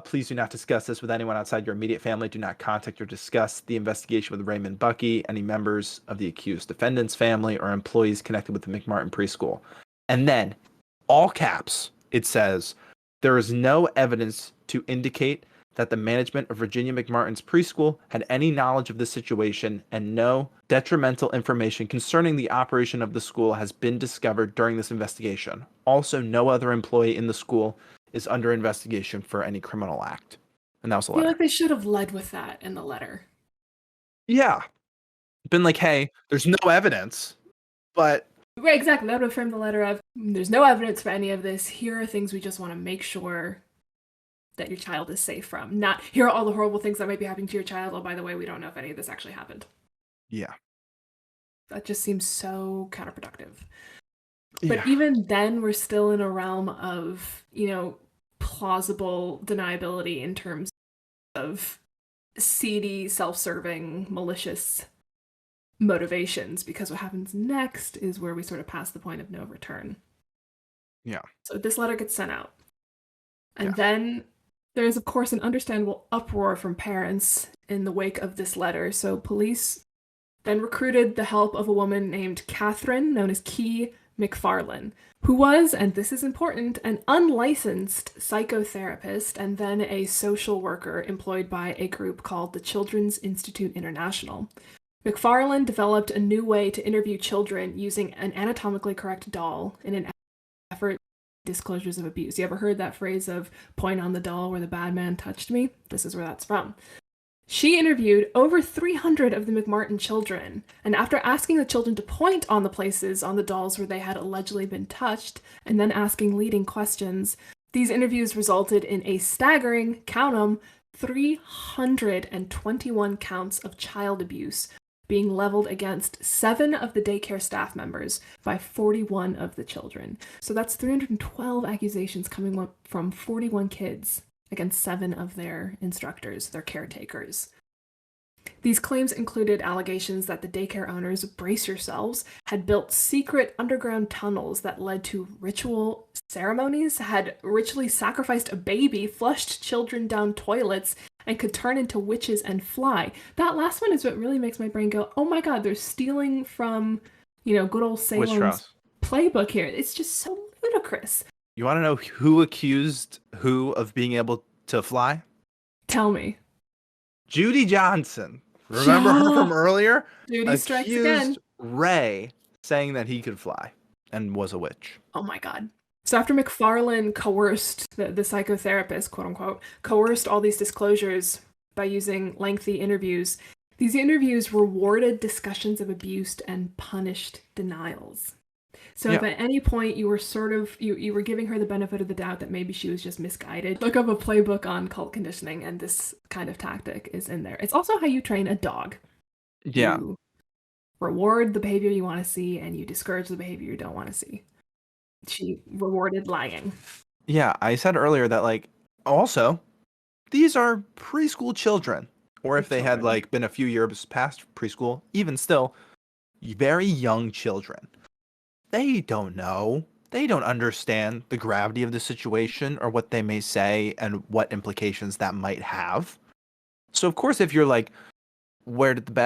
Please do not discuss this with anyone outside your immediate family. Do not contact or discuss the investigation with Raymond Bucky, any members of the accused defendant's family, or employees connected with the McMartin preschool. And then, all caps, it says, there is no evidence to indicate that the management of Virginia McMartin's preschool had any knowledge of the situation, and no detrimental information concerning the operation of the school has been discovered during this investigation. Also, no other employee in the school is under investigation for any criminal act. And that was the letter. I feel like they should have led with that in the letter. Yeah. Been like, hey, there's no evidence, but Right, exactly. That would have framed the letter of there's no evidence for any of this. Here are things we just want to make sure that your child is safe from. Not here are all the horrible things that might be happening to your child. Oh, by the way, we don't know if any of this actually happened. Yeah. That just seems so counterproductive. But Yeah. even then, we're still in a realm of, plausible deniability in terms of seedy, self serving, malicious motivations, because what happens next is where we sort of pass the point of no return. Yeah. So this letter gets sent out. And Yeah. then there's, of course, an understandable uproar from parents in the wake of this letter. So police then recruited the help of a woman named Catherine, known as Key McFarlane, who was, and this is important, an unlicensed psychotherapist and then a social worker employed by a group called the Children's Institute International. McFarlane developed a new way to interview children using an anatomically correct doll in an effort disclosures of abuse. You ever heard that phrase of point on the doll where the bad man touched me? This is where that's from. She interviewed over 300 of the McMartin children, and after asking the children to point on the places on the dolls where they had allegedly been touched, and then asking leading questions, these interviews resulted in a staggering, count 'em, 321 counts of child abuse being leveled against 7 of the daycare staff members by 41 of the children. So that's 312 accusations coming from 41 kids against 7 of their instructors, their caretakers. These claims included allegations that the daycare owners, brace yourselves, had built secret underground tunnels that led to ritual ceremonies, had ritually sacrificed a baby, flushed children down toilets, and could turn into witches and fly. That last one is what really makes my brain go, oh my god, they're stealing from, good old Salem's playbook here. It's just so ludicrous. You want to know who accused who of being able to fly? Tell me. Judy Johnson. Remember her from earlier? Judy strikes again. Ray saying that he could fly and was a witch. Oh my god. So after McFarlane coerced the psychotherapist, quote unquote, coerced all these disclosures by using lengthy interviews, these interviews rewarded discussions of abuse and punished denials. So if at any point you were you were giving her the benefit of the doubt that maybe she was just misguided, look up a playbook on cult conditioning and this kind of tactic is in there. It's also how you train a dog. Yeah. You reward the behavior you want to see and you discourage the behavior you don't want to see. She rewarded lying. Yeah, I said earlier that also these are preschool children, or if they had been a few years past preschool, even still very young children. They don't know. They don't understand the gravity of the situation or what they may say and what implications that might have. So of course, if you're like, where did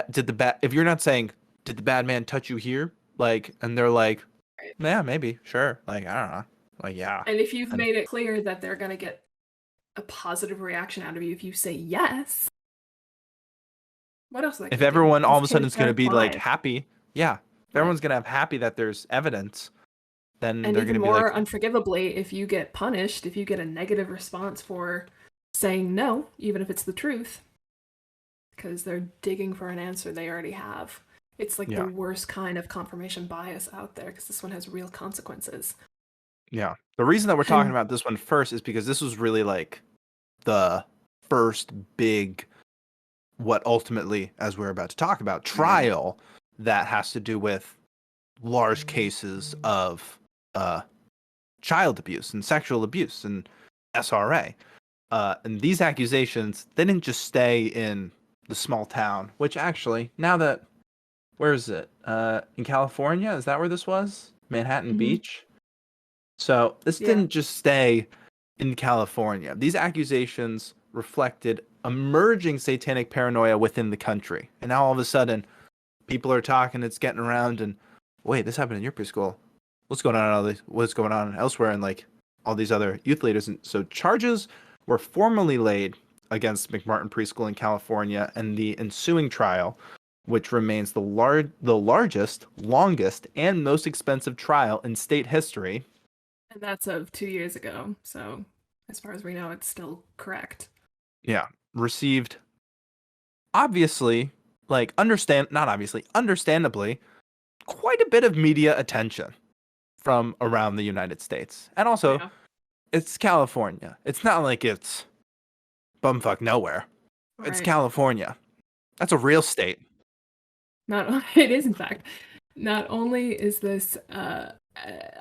if you're not saying, did the bad man touch you here? And they're like, yeah, maybe, sure. I don't know. Yeah. And if you've made it clear that they're going to get a positive reaction out of you if you say yes, what else? If everyone all of a sudden is going to be happy, yeah. If everyone's going to have happy that there's evidence, then and they're going to be more unforgivably, if you get punished, if you get a negative response for saying no, even if it's the truth, because they're digging for an answer they already have. It's the worst kind of confirmation bias out there, because this one has real consequences. Yeah. The reason that we're talking about this one first is because this was really the first big, what ultimately, as we're about to talk about, trial that has to do with large cases of child abuse and sexual abuse and SRA. And these accusations, they didn't just stay in the small town, which actually, now that, where is it? In California? Is that where this was? Manhattan Beach? So this didn't just stay in California. These accusations reflected emerging satanic paranoia within the country. And now all of a sudden, people are talking, it's getting around, and wait, this happened in your preschool. What's going on? What's going on elsewhere? And all these other youth leaders. And so charges were formally laid against McMartin Preschool in California, and the ensuing trial, which remains the largest, longest, and most expensive trial in state history. And that's of 2 years ago. So as far as we know, it's still correct. Yeah. Received, obviously, understandably, quite a bit of media attention from around the United States. And also, Yeah. it's California. It's not like it's bumfuck nowhere. It's Right. California. That's a real state. Not it is in fact. Not only is this a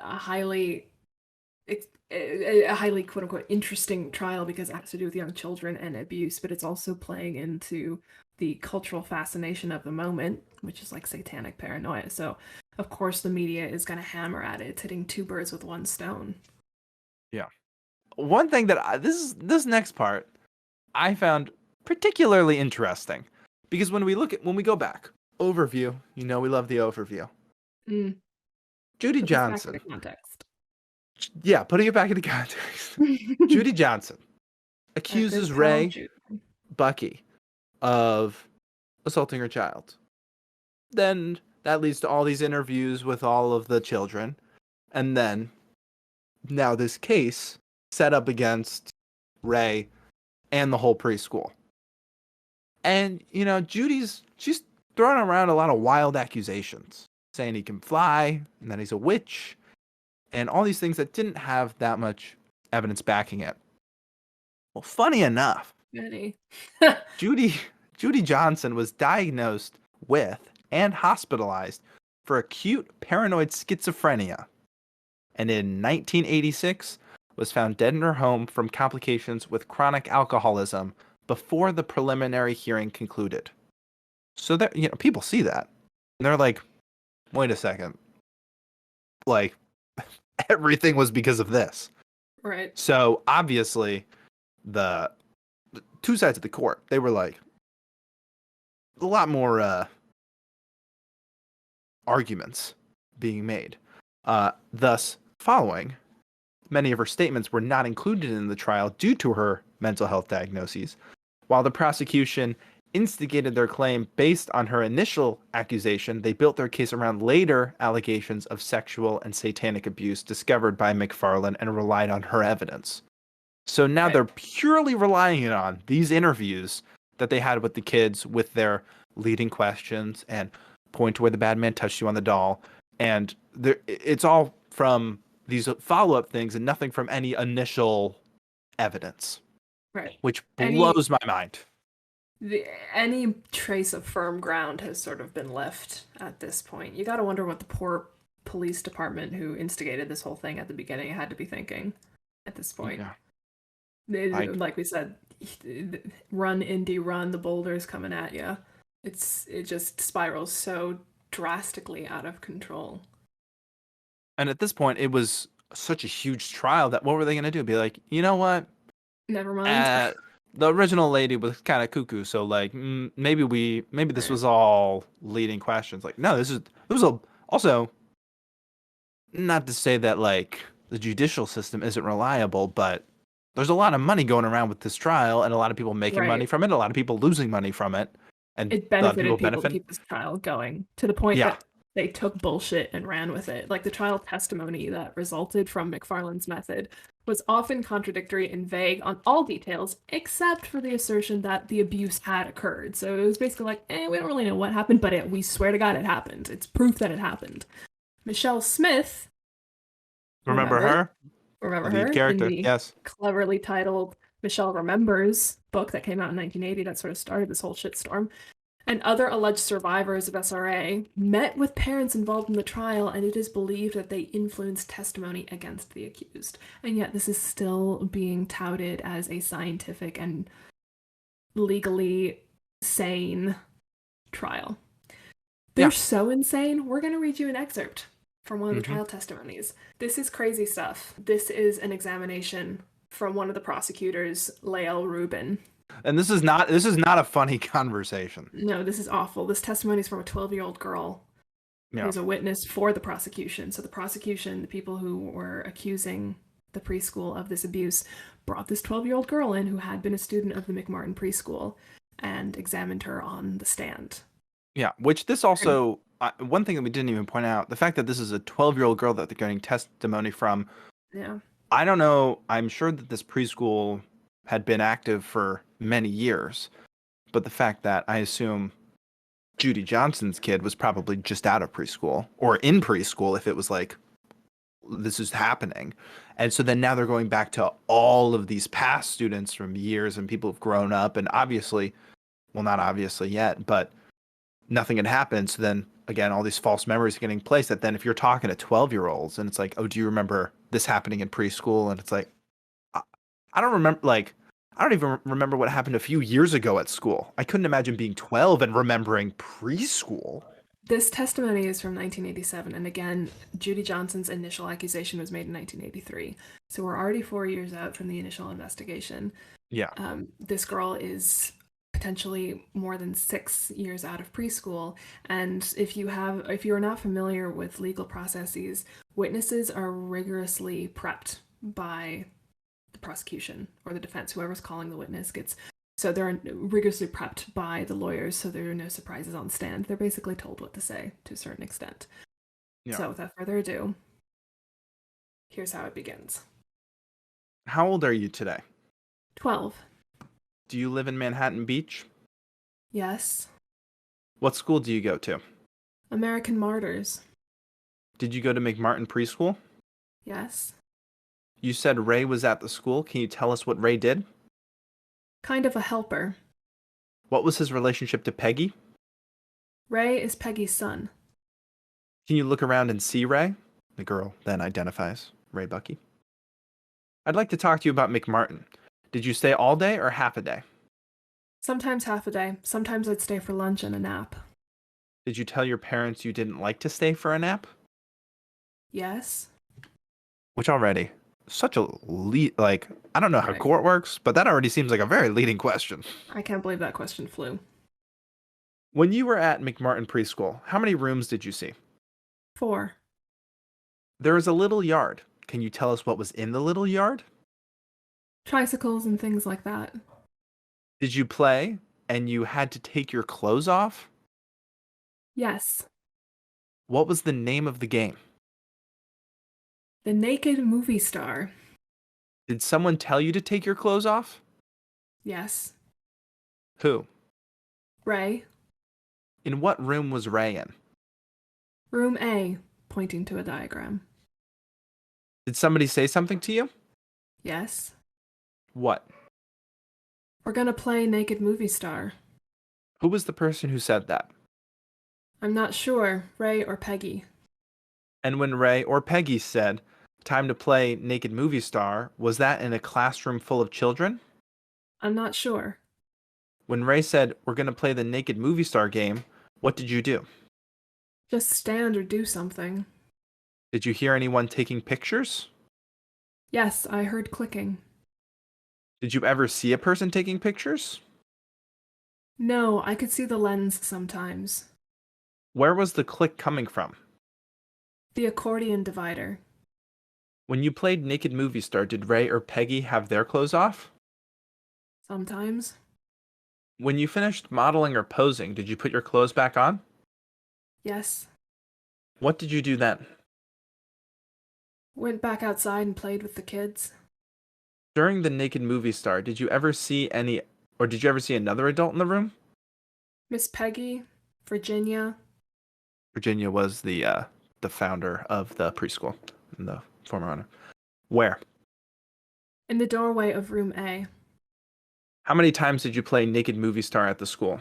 highly quote unquote interesting trial because it has to do with young children and abuse, but it's also playing into the cultural fascination of the moment, which is like satanic paranoia. So of course the media is going to hammer at it. It's hitting two birds with one stone. Yeah. One thing that this next part I found particularly interesting because when we go back, overview, we love the overview. Mm. Judy Put this back Johnson. into context. Yeah, putting it back into context. Judy Johnson accuses Ray Bucky of assaulting her child. Then that leads to all these interviews with all of the children. And then now this case set up against Ray and the whole preschool. And, she's throwing around a lot of wild accusations, saying he can fly and that he's a witch and all these things that didn't have that much evidence backing it. Well, funny enough, Judy Johnson was diagnosed with and hospitalized for acute paranoid schizophrenia, and in 1986 was found dead in her home from complications with chronic alcoholism before the preliminary hearing concluded. So that people see that and they're like, wait a second, like everything was because of this. Right. So obviously the two sides of the court, they were like a lot more arguments being made. Thus, following, many of her statements were not included in the trial due to her mental health diagnoses, while the prosecution instigated their claim based on her initial accusation. They built their case around later allegations of sexual and satanic abuse discovered by McFarlane and relied on her evidence. So now they're purely relying on these interviews that they had with the kids with their leading questions and point to where the bad man touched you on the doll. And it's all from these follow-up things and nothing from any initial evidence. Right. Which blows my mind. Any trace of firm ground has sort of been left at this point. You got to wonder what the poor police department who instigated this whole thing at the beginning had to be thinking at this point. Yeah. Like we said, run, Indy, run, the boulder's coming at you. It just spirals so drastically out of control. And at this point, it was such a huge trial that what were they going to do? Be like, you know what? Never mind. The original lady was kind of cuckoo, so like maybe this was all leading questions. Like, no, it was also not to say that like the judicial system isn't reliable, but there's a lot of money going around with this trial, and a lot of people making money from it, a lot of people losing money from it, and it benefited people to keep this trial going to the point that they took bullshit and ran with it. Like the trial testimony that resulted from McFarlane's method was often contradictory and vague on all details, except for the assertion that the abuse had occurred. So it was basically like, we don't really know what happened, but we swear to God it happened. It's proof that it happened. Michelle Smith. Remember her? Remember her? Character, in the yes. Cleverly titled Michelle Remembers book that came out in 1980 that sort of started this whole shitstorm. And other alleged survivors of SRA met with parents involved in the trial, and it is believed that they influenced testimony against the accused. And yet this is still being touted as a scientific and legally sane trial. They're so insane. We're going to read you an excerpt from one of the trial testimonies. This is crazy stuff. This is an examination from one of the prosecutors, Lael Rubin. And this is not a funny conversation. No, this is awful. This testimony is from a 12-year-old girl who's a witness for the prosecution. So the prosecution, the people who were accusing the preschool of this abuse, brought this 12-year-old girl in who had been a student of the McMartin preschool and examined her on the stand. Yeah, which this also, one thing that we didn't even point out, the fact that this is a 12-year-old girl that they're getting testimony from. Yeah. I don't know. I'm sure that this preschool had been active for many years, but the fact that I assume Judy Johnson's kid was probably just out of preschool or in preschool if it was like this is happening. And so then now they're going back to all of these past students from years and people have grown up and obviously, well, not obviously yet, but nothing had happened. So then again, all these false memories are getting placed that then if you're talking to 12-year-olds and it's like, oh, do you remember this happening in preschool? And it's like, I, I don't remember, like, I don't even remember what happened a few years ago at school. I couldn't imagine being 12 and remembering preschool. This testimony is from 1987, and again, Judy Johnson's initial accusation was made in 1983. So we're already 4 years out from the initial investigation. Yeah. This girl is potentially more than 6 years out of preschool, and if you are not familiar with legal processes, witnesses are rigorously prepped by the prosecution or the defense. Whoever's calling the witness gets. So they're rigorously prepped by the lawyers, so there are no surprises on stand. They're basically told what to say to a certain extent. Yeah. So without further ado, here's how it begins. How old are you today? 12. Do you live in Manhattan Beach? Yes. What school do you go to? American Martyrs. Did you go to McMartin preschool? Yes. You said Ray was at the school. Can you tell us what Ray did? Kind of a helper. What was his relationship to Peggy? Ray is Peggy's son. Can you look around and see Ray? The girl then identifies Ray Bucky. I'd like to talk to you about McMartin. Did you stay all day or half a day? Sometimes half a day. Sometimes I'd stay for lunch and a nap. Did you tell your parents you didn't like to stay for a nap? Yes. Which already, such a lead, like, I don't know how court works, but that already seems like a very leading question. I can't believe that question flew. When you were at McMartin preschool, how many rooms did you see? 4. There is a little yard. Can you tell us what was in the little yard? Tricycles and things like that. Did you play and you had to take your clothes off? Yes. What was the name of the game? The Naked Movie Star. Did someone tell you to take your clothes off? Yes. Who? Ray. In what room was Ray in? Room A, pointing to a diagram. Did somebody say something to you? Yes. What? We're gonna play Naked Movie Star. Who was the person who said that? I'm not sure, Ray or Peggy. And when Ray or Peggy said, time to play Naked Movie Star, was that in a classroom full of children? I'm not sure. When Ray said, we're going to play the Naked Movie Star game, what did you do? Just stand or do something. Did you hear anyone taking pictures? Yes, I heard clicking. Did you ever see a person taking pictures? No, I could see the lens sometimes. Where was the click coming from? The accordion divider. When you played Naked Movie Star, did Ray or Peggy have their clothes off? Sometimes. When you finished modeling or posing, did you put your clothes back on? Yes. What did you do then? Went back outside and played with the kids. During the Naked Movie Star, did you ever see another adult in the room? Miss Peggy, Virginia. Virginia was the founder of the preschool and the former owner. Where? In the doorway of room A. How many times did you play Naked Movie Star at the school?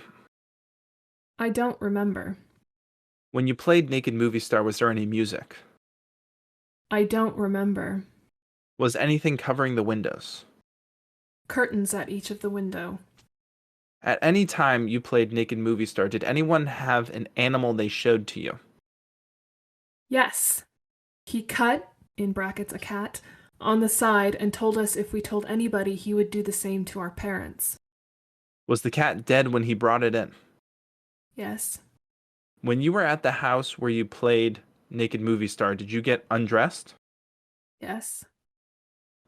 I don't remember. When you played Naked Movie Star, was there any music? I don't remember. Was anything covering the windows? Curtains at each of the window. At any time you played Naked Movie Star, did anyone have an animal they showed to you? Yes. He cut, in brackets a cat, on the side and told us if we told anybody he would do the same to our parents. Was the cat dead when he brought it in? Yes. When you were at the house where you played Naked Movie Star, did you get undressed? Yes.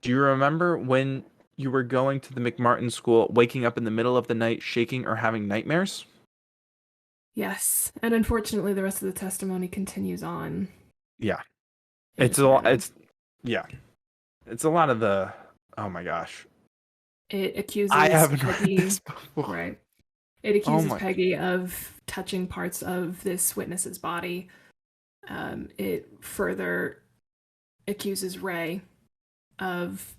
Do you remember when you were going to the McMartin school, waking up in the middle of the night, shaking or having nightmares? Yes. And unfortunately, the rest of the testimony continues on. Yeah. It's a lot of the, oh my gosh. It accuses I haven't Peggy, read this before. right. It accuses Peggy of touching parts of this witness's body. It further accuses Ray of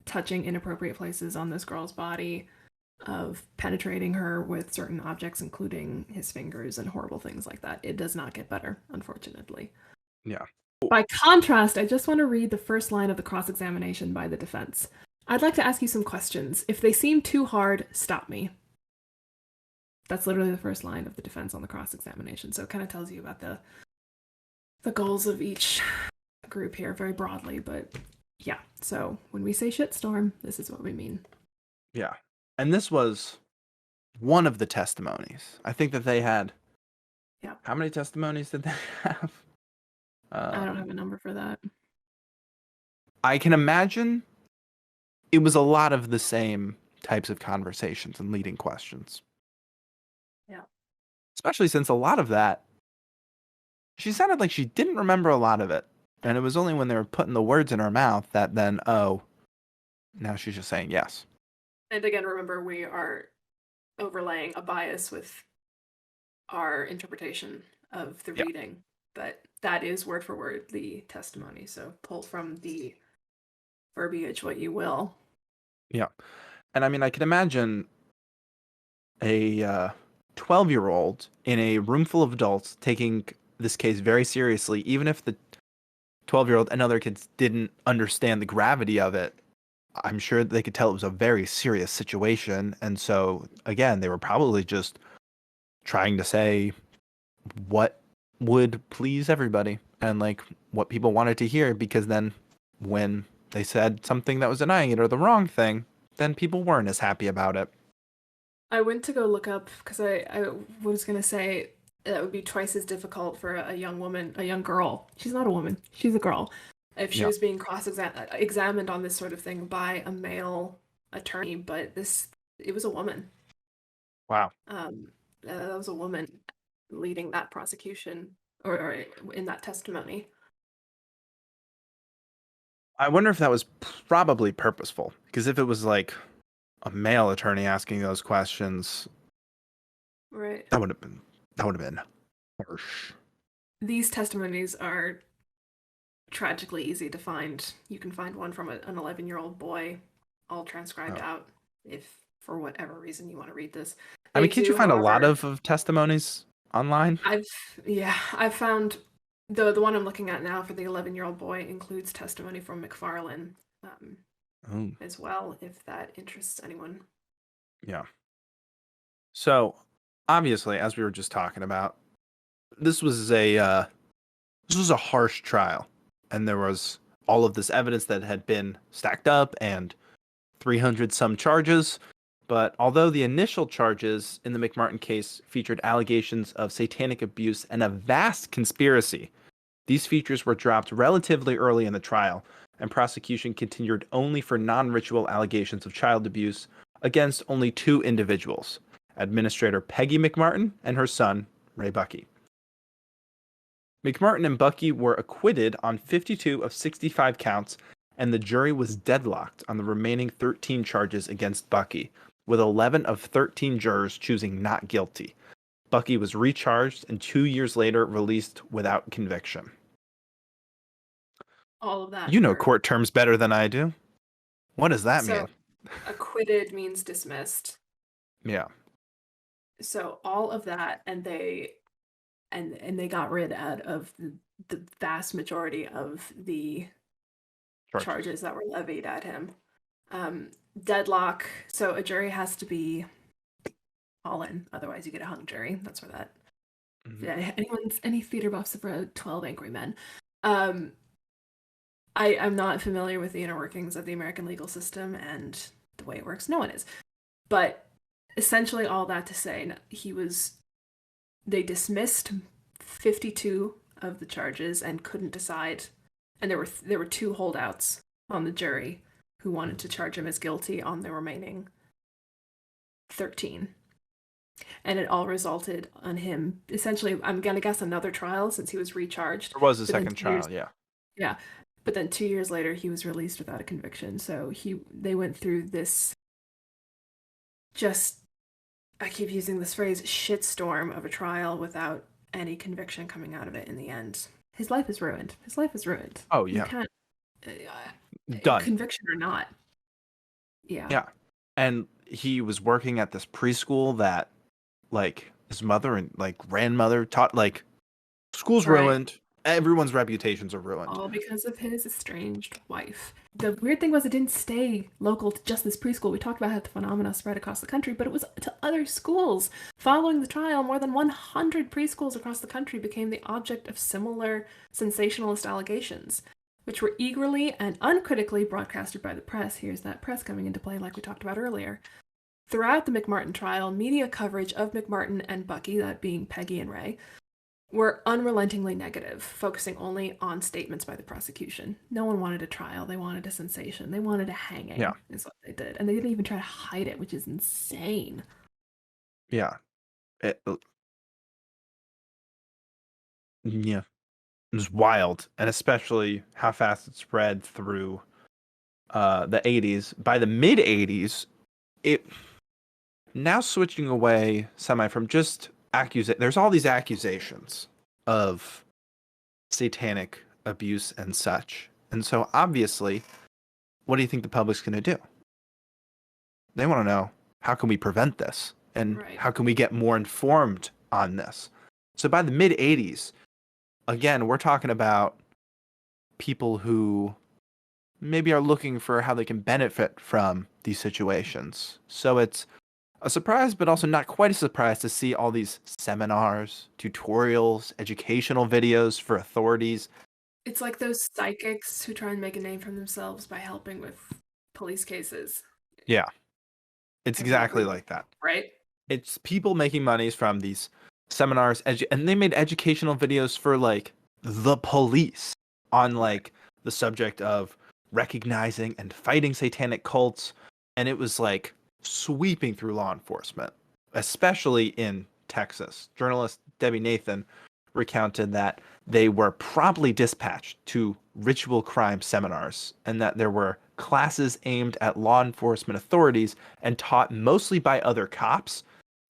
touching inappropriate places on this girl's body, of penetrating her with certain objects, including his fingers and horrible things like that. It does not get better, unfortunately. Yeah. By contrast, I just want to read the first line of the cross-examination by the defense. I'd like to ask you some questions. If they seem too hard, stop me. That's literally the first line of the defense on the cross-examination. So it kind of tells you about the goals of each group here very broadly. But yeah, so when we say shitstorm, this is what we mean. Yeah. And this was one of the testimonies. I think that they had... Yeah. How many testimonies did they have? I don't have a number for that. I can imagine it was a lot of the same types of conversations and leading questions. Yeah. Especially since a lot of that, she sounded like she didn't remember a lot of it. And it was only when they were putting the words in her mouth that then, oh, now she's just saying yes. And again, remember, we are overlaying a bias with our interpretation of the reading. But that is word for word the testimony. So pull from the verbiage what you will. Yeah. And I mean, I can imagine a 12-year-old in a room full of adults taking this case very seriously, even if the 12-year-old and other kids didn't understand the gravity of it. I'm sure they could tell it was a very serious situation. And so, again, they were probably just trying to say what would please everybody and like what people wanted to hear, because then when they said something that was denying it or the wrong thing, then people weren't as happy about it. I went to go look up because I was going to say that would be twice as difficult for a young woman, a young girl. She's not a woman, she's a girl. If she was being cross-examined on this sort of thing by a male attorney, but it was a woman. Wow. That was a woman leading that prosecution or in that testimony. I wonder if that was probably purposeful, because if it was like a male attorney asking those questions, right, that would have been harsh. These testimonies are tragically easy to find. You can find one from an 11-year-old boy, all transcribed out, if for whatever reason you want to read this. I mean, can't you find a lot of testimonies online? I've found the one I'm looking at now for the 11-year-old boy includes testimony from McFarlane as well, if that interests anyone. Yeah. So, obviously, as we were just talking about, this was a harsh trial, and there was all of this evidence that had been stacked up and 300 some charges. But although the initial charges in the McMartin case featured allegations of satanic abuse and a vast conspiracy, these features were dropped relatively early in the trial, and prosecution continued only for non-ritual allegations of child abuse against only two individuals, Administrator Peggy McMartin and her son, Ray Buckey. McMartin and Buckey were acquitted on 52 of 65 counts, and the jury was deadlocked on the remaining 13 charges against Buckey, with 11 of 13 jurors choosing not guilty. Buckey was recharged and 2 years later released without conviction. All of that. You know court terms better than I do. What does that mean? Acquitted means dismissed. Yeah. So all of that, and they got rid of the vast majority of the charges that were levied at him. Deadlock. So a jury has to be all in, otherwise you get a hung jury. That's where that. Mm-hmm. Yeah, any theater buffs have read 12 Angry Men. I'm not familiar with the inner workings of the American legal system and the way it works. No one is. But essentially all that to say, they dismissed 52 of the charges and couldn't decide. And there were two holdouts on the jury who wanted to charge him as guilty on the remaining 13. And it all resulted on him, essentially, I'm going to guess another trial since he was recharged. There was a second trial, yeah. Yeah. But then 2 years later, he was released without a conviction. So they went through this just I keep using this phrase, shitstorm of a trial without any conviction coming out of it in the end. His life is ruined. His life is ruined. Oh You yeah. can't, Done. conviction or not. Yeah. Yeah. And he was working at this preschool that like his mother and like grandmother taught, like, school's Right. ruined. Everyone's reputations are ruined. All because of his estranged wife. The weird thing was it didn't stay local to just this preschool. We talked about how the phenomena spread across the country, but it was to other schools. Following the trial, more than 100 preschools across the country became the object of similar sensationalist allegations, which were eagerly and uncritically broadcasted by the press. Here's that press coming into play like we talked about earlier. Throughout the McMartin trial, media coverage of McMartin and Bucky, that being Peggy and Ray, were unrelentingly negative, focusing only on statements by the prosecution. No one wanted a trial. They wanted a sensation. They wanted a hanging, Yeah. is what they did. And they didn't even try to hide it, which is insane. Yeah. Yeah. It was wild. And especially how fast it spread through the 80s. By the mid 80s, it now switching away semi from just there's all these accusations of satanic abuse and such. And so obviously, what do you think the public's going to do? They want to know, how can we prevent this? And Right. how can we get more informed on this? So by the mid 80s, again, we're talking about people who maybe are looking for how they can benefit from these situations. So it's a surprise, but also not quite a surprise to see all these seminars, tutorials, educational videos for authorities. It's like those psychics who try and make a name for themselves by helping with police cases. Yeah, it's exactly like that. Right? It's people making monies from these seminars, and they made educational videos for like the police on like the subject of recognizing and fighting satanic cults, and it was like sweeping through law enforcement, especially in Texas. Journalist Debbie Nathan recounted that they were promptly dispatched to ritual crime seminars and that there were classes aimed at law enforcement authorities and taught mostly by other cops,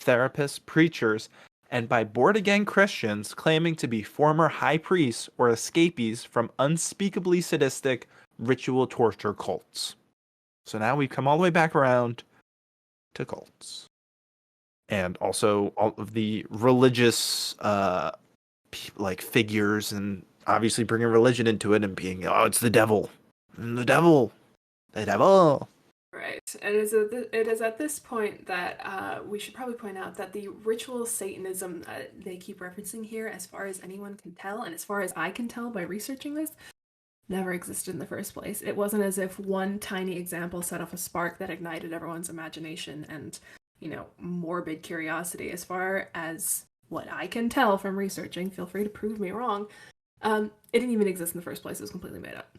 therapists, preachers, and by born-again Christians claiming to be former high priests or escapees from unspeakably sadistic ritual torture cults. So now we've come all the way back around to cults. And also all of the religious like figures, and obviously bringing religion into it and being, oh, it's the devil. The devil. The devil. Right. And it is at this point that we should probably point out that the ritual Satanism they keep referencing here, as far as anyone can tell, and as far as I can tell by researching this, never existed in the first place. It wasn't as if one tiny example set off a spark that ignited everyone's imagination and, morbid curiosity. As far as what I can tell from researching, feel free to prove me wrong, it didn't even exist in the first place. It was completely made up.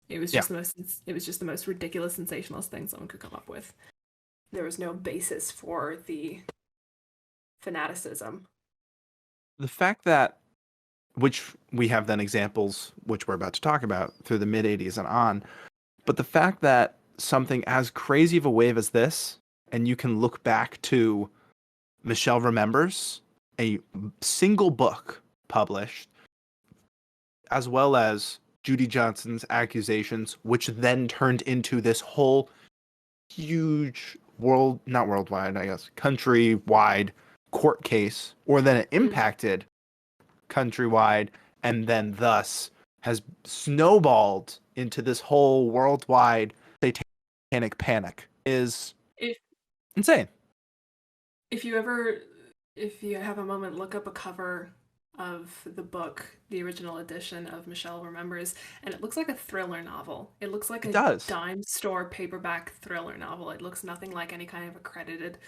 It was just the most ridiculous, sensationalist thing someone could come up with. There was no basis for the fanaticism. The fact that, which we have then examples, which we're about to talk about, through the mid 80s and on, but the fact that something as crazy of a wave as this, and you can look back to Michelle Remembers, a single book published, as well as Judy Johnson's accusations, which then turned into this whole huge countrywide court case, or then it impacted countrywide, and then thus has snowballed into this whole worldwide satanic panic, is insane. If you have a moment, look up a cover of the book, the original edition of Michelle Remembers, and it looks like a thriller novel. It looks like a dime store paperback thriller novel. It looks nothing like any kind of accredited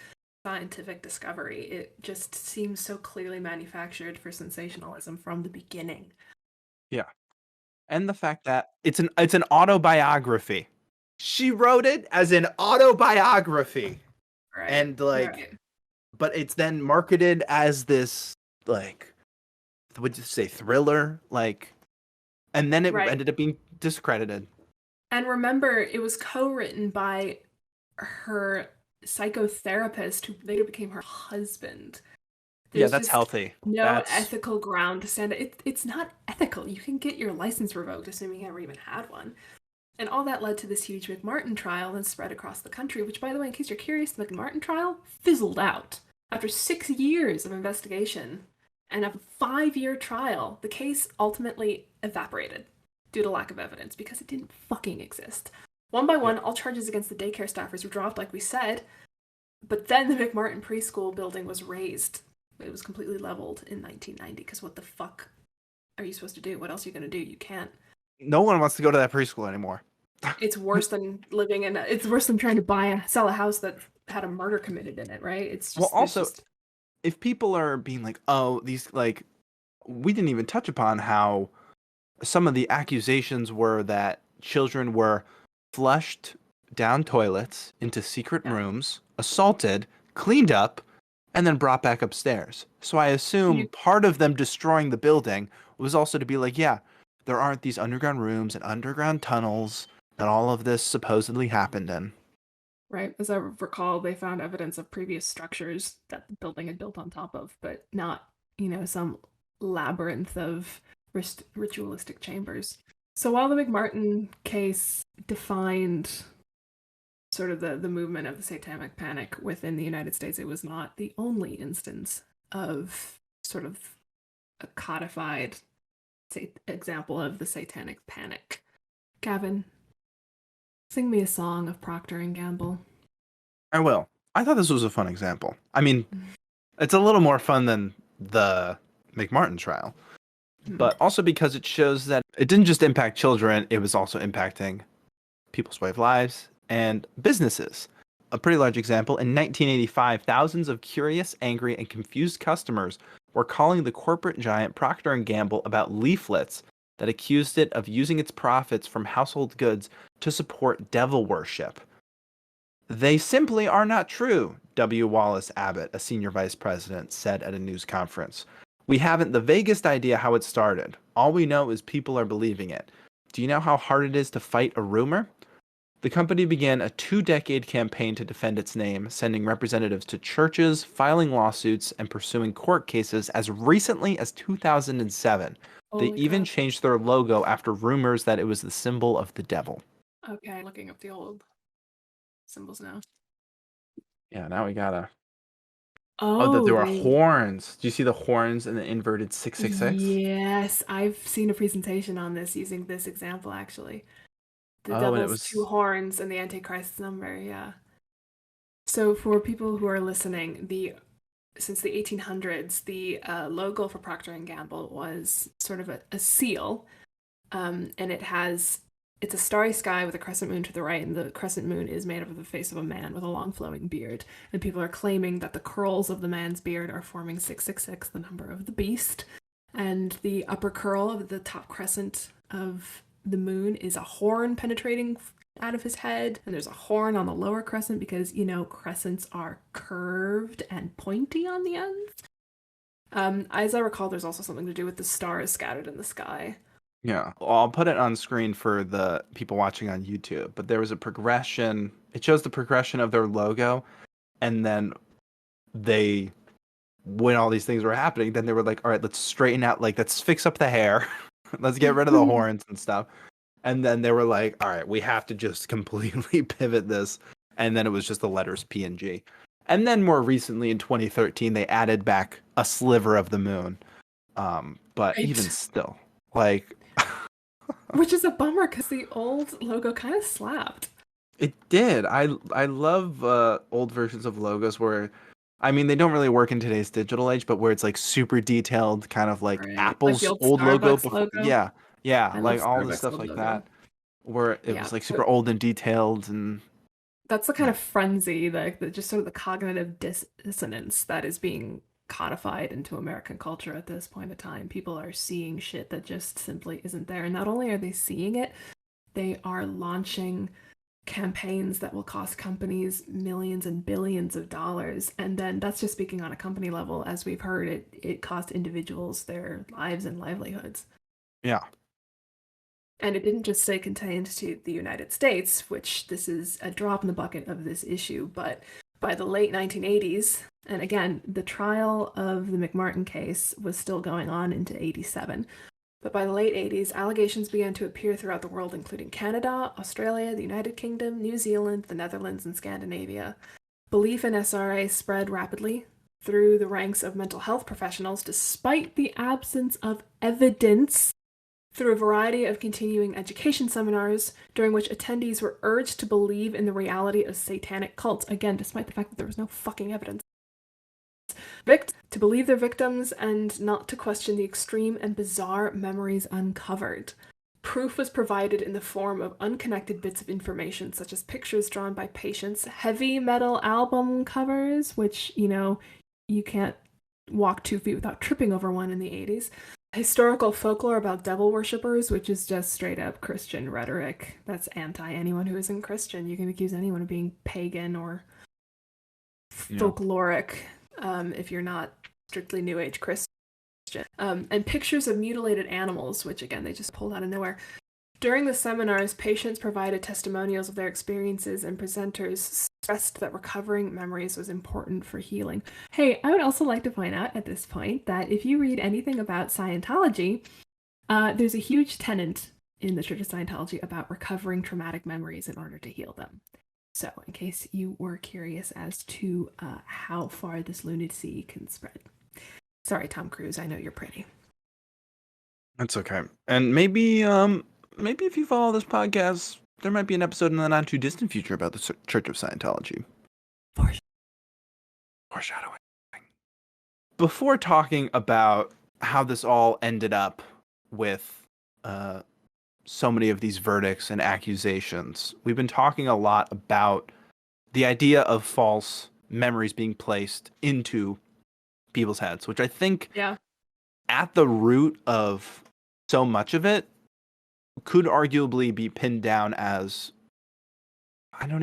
scientific discovery. It just seems so clearly manufactured for sensationalism from the beginning. Yeah. And the fact that it's an autobiography. She wrote it as an autobiography. Right. And but it's then marketed as this, like, would you say thriller? Like, and then it ended up being discredited. And remember, it was co-written by her psychotherapist who later became her husband. Yeah, There's that's just healthy. no That's ethical ground to stand. It's not ethical. You can get your license revoked, assuming you never even had one. And all that led to this huge McMartin trial and spread across the country, which, by the way, in case you're curious, the McMartin trial fizzled out. After 6 years of investigation and a 5-year trial, the case ultimately evaporated due to lack of evidence because it didn't fucking exist. One by one, all charges against the daycare staffers were dropped, like we said, but then the McMartin preschool building was razed. It was completely leveled in 1990, because what the fuck are you supposed to do? What else are you going to do? You can't. no one wants to go to that preschool anymore. It's worse than it's worse than trying to sell a house that had a murder committed in it, right? It's just, Well, also, if people are being like, oh, these, like, we didn't even touch upon how some of the accusations were that children were flushed down toilets into secret rooms, assaulted, cleaned up, and then brought back upstairs. So I assume part of them destroying the building was also to be like, yeah, there aren't these underground rooms and underground tunnels that all of this supposedly happened in. Right. As I recall, they found evidence of previous structures that the building had built on top of, but not, some labyrinth of ritualistic chambers. So while the McMartin case defined sort of the movement of the Satanic Panic within the United States, it was not the only instance of sort of a codified example of the Satanic Panic. Gavin, sing me a song of Procter and Gamble. I will. I thought this was a fun example. I mean, it's a little more fun than the McMartin trial, but also because it shows that it didn't just impact children, it was also impacting people's way of lives and businesses. A pretty large example, in 1985, thousands of curious, angry, and confused customers were calling the corporate giant Procter Gamble about leaflets that accused it of using its profits from household goods to support devil worship. They simply are not true, W. Wallace Abbott, a senior vice president, said at a news conference. We haven't the vaguest idea how it started. All we know is people are believing it. Do you know how hard it is to fight a rumor? The company began a 2-decade campaign to defend its name, sending representatives to churches, filing lawsuits, and pursuing court cases as recently as 2007. They even changed their logo after rumors that it was the symbol of the devil. Okay, looking up the old symbols now. Yeah, now we gotta. Oh, that there were horns. Do you see the horns and the inverted 666? Yes, I've seen a presentation on this using this example, actually. The and it devil's was 2 horns and the Antichrist's number, yeah. So for people who are listening, since the 1800s, the logo for Procter & Gamble was sort of a seal, and it's a starry sky with a crescent moon to the right, and the crescent moon is made of the face of a man with a long flowing beard. And people are claiming that the curls of the man's beard are forming 666, the number of the beast. And the upper curl of the top crescent of the moon is a horn penetrating out of his head. And there's a horn on the lower crescent because, crescents are curved and pointy on the ends. As I recall, there's also something to do with the stars scattered in the sky. Yeah, well, I'll put it on screen for the people watching on YouTube, but there was a progression. It shows the progression of their logo, and then when all these things were happening, then they were like, all right, let's straighten out, like, let's fix up the hair. Let's get rid of the horns and stuff. And then they were like, all right, we have to just completely pivot this. And then it was just the letters P and G. And then more recently in 2013, they added back a sliver of the moon. But even still, like... Which is a bummer because the old logo kind of slapped. It did. I love old versions of logos where, I mean, they don't really work in today's digital age, but where it's like super detailed, kind of like Apple's like old logo Starbucks before. logo. Yeah, like all the Starbucks stuff like logo. that, where it was like super old and detailed, and that's the kind of frenzy, the just sort of the cognitive dissonance that is being codified into American culture at this point in time. People are seeing shit that just simply isn't there. And not only are they seeing it, they are launching campaigns that will cost companies millions and billions of dollars. And then that's just speaking on a company level. As we've heard, it cost individuals their lives and livelihoods. Yeah. And it didn't just stay contained to the United States, which this is a drop in the bucket of this issue, but By the late 1980s, and again, the trial of the McMartin case was still going on into 87. But by the late 80s, allegations began to appear throughout the world, including Canada, Australia, the United Kingdom, New Zealand, the Netherlands, and Scandinavia. Belief in SRA spread rapidly through the ranks of mental health professionals, despite the absence of evidence, through a variety of continuing education seminars during which attendees were urged to believe in the reality of satanic cults, again, despite the fact that there was no fucking evidence. To believe their victims and not to question the extreme and bizarre memories uncovered. Proof was provided in the form of unconnected bits of information, such as pictures drawn by patients, heavy metal album covers, which, you can't walk 2 feet without tripping over one in the 80s, historical folklore about devil worshippers, which is just straight up Christian rhetoric. That's anti anyone who isn't Christian. You can accuse anyone of being pagan or folkloric if you're not strictly New Age Christian. And pictures of mutilated animals, which again, they just pulled out of nowhere. During the seminars, patients provided testimonials of their experiences, and presenters stressed that recovering memories was important for healing. Hey, I would also like to point out at this point that if you read anything about Scientology, there's a huge tenet in the Church of Scientology about recovering traumatic memories in order to heal them. So, in case you were curious as to how far this lunacy can spread. Sorry, Tom Cruise, I know you're pretty. That's okay. And maybe if you follow this podcast, there might be an episode in the not too distant future about the Church of Scientology. Foreshadowing. Before talking about how this all ended up with so many of these verdicts and accusations, we've been talking a lot about the idea of false memories being placed into people's heads, which I think at the root of so much of it could arguably be pinned down as, I don't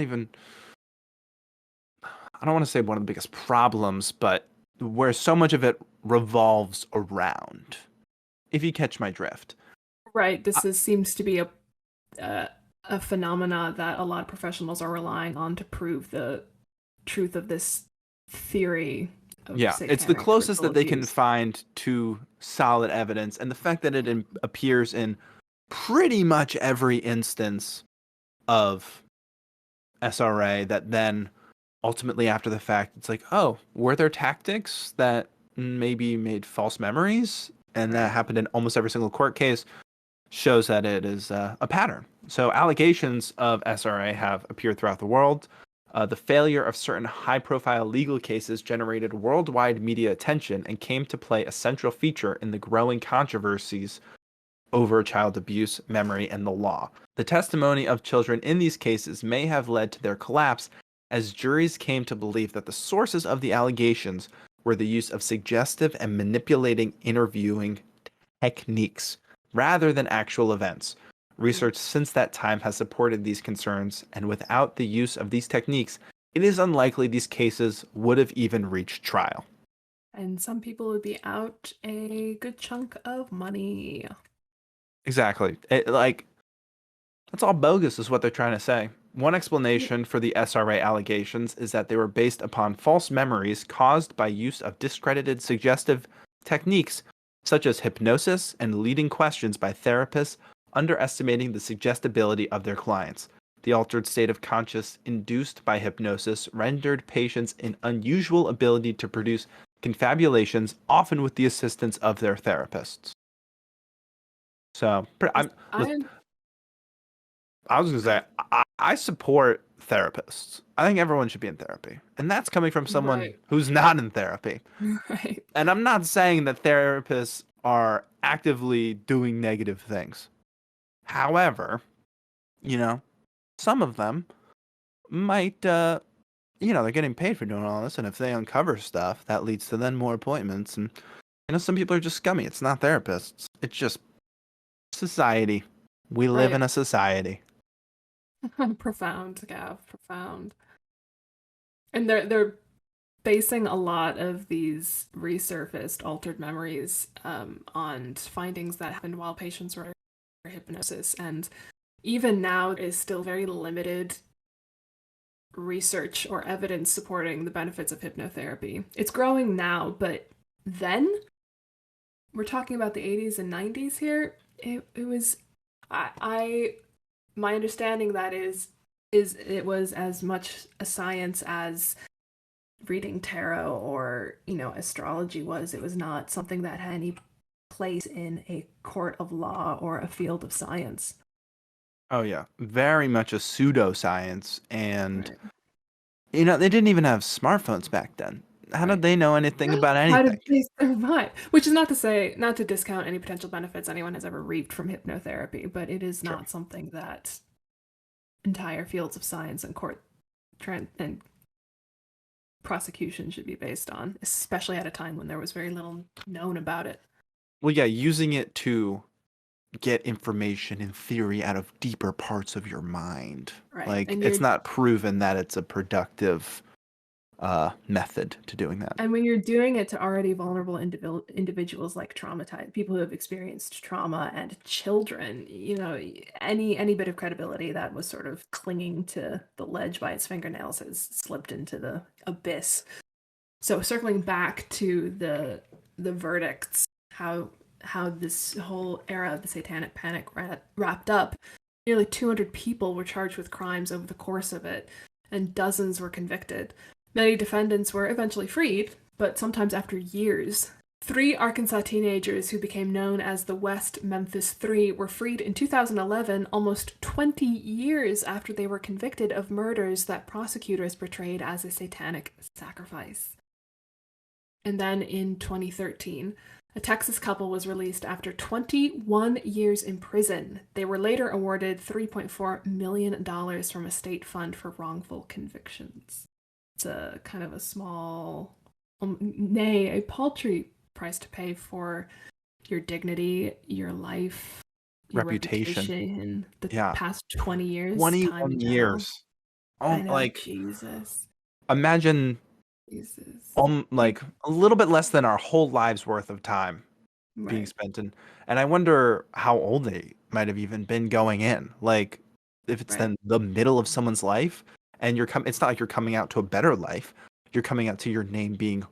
want to say one of the biggest problems, but where so much of it revolves around, if you catch my drift. Right. This seems to be a phenomena that a lot of professionals are relying on to prove the truth of this theory. It's the closest that they can find to solid evidence, and the fact that it appears in pretty much every instance of SRA, that then ultimately after the fact it's like, oh, were there tactics that maybe made false memories? And that happened in almost every single court case, shows that it is a pattern. So allegations of SRA have appeared throughout the world. The failure of certain high-profile legal cases generated worldwide media attention and came to play a central feature in the growing controversies over child abuse, memory, and the law. The testimony of children in these cases may have led to their collapse, as juries came to believe that the sources of the allegations were the use of suggestive and manipulating interviewing techniques rather than actual events. Research since that time has supported these concerns, and without the use of these techniques, it is unlikely these cases would have even reached trial. And some people would be out a good chunk of money. Exactly. That's all bogus is what they're trying to say. One explanation for the SRA allegations is that they were based upon false memories caused by use of discredited suggestive techniques, such as hypnosis and leading questions by therapists, underestimating the suggestibility of their clients. The altered state of conscious induced by hypnosis rendered patients an unusual ability to produce confabulations, often with the assistance of their therapists. So, I was going to say, I support therapists. I think everyone should be in therapy. And that's coming from someone who's not in therapy. Right. And I'm not saying that therapists are actively doing negative things. However, some of them might, they're getting paid for doing all this. And if they uncover stuff, that leads to then more appointments. And, some people are just scummy. It's not therapists. It's just society. We live in a society. Profound, Gav. Profound. And they're basing a lot of these resurfaced altered memories on findings that happened while patients were hypnosis, and even now is still very limited research or evidence supporting the benefits of hypnotherapy. It's growing now, but then we're talking about the 80s and 90s here. It was I my understanding that is it was as much a science as reading tarot or, astrology was. It was not something that had any place in a court of law or a field of science. Oh yeah, very much a pseudoscience, and Right. they didn't even have smartphones back then. How did Right. they know anything about How did anything? they survive? Which is not to discount any potential benefits anyone has ever reaped from hypnotherapy, but it is Sure. not something that entire fields of science and court and prosecution should be based on, especially at a time when there was very little known about it. Well, yeah, using it to get information in theory out of deeper parts of your mind. Right. Like, it's not proven that it's a productive method to doing that. And when you're doing it to already vulnerable individuals like traumatized people who have experienced trauma and children, any bit of credibility that was sort of clinging to the ledge by its fingernails has slipped into the abyss. So circling back to the verdicts, how this whole era of the Satanic Panic wrapped up, nearly 200 people were charged with crimes over the course of it, and dozens were convicted. Many defendants were eventually freed, but sometimes after years. 3 Arkansas teenagers who became known as the West Memphis Three were freed in 2011, almost 20 years after they were convicted of murders that prosecutors portrayed as a satanic sacrifice. And then in 2013, a Texas couple was released after 21 years in prison. They were later awarded $3.4 million from a state fund for wrongful convictions. It's a kind of a small, nay, a paltry price to pay for your dignity, your life, your reputation, the past 20 years. 21 years. I know, Jesus. Imagine like a little bit less than our whole lives worth of time being spent in. And I wonder how old they might have even been going in. Like, if it's then the middle of someone's life, and it's not like you're coming out to a better life. You're coming out to your name being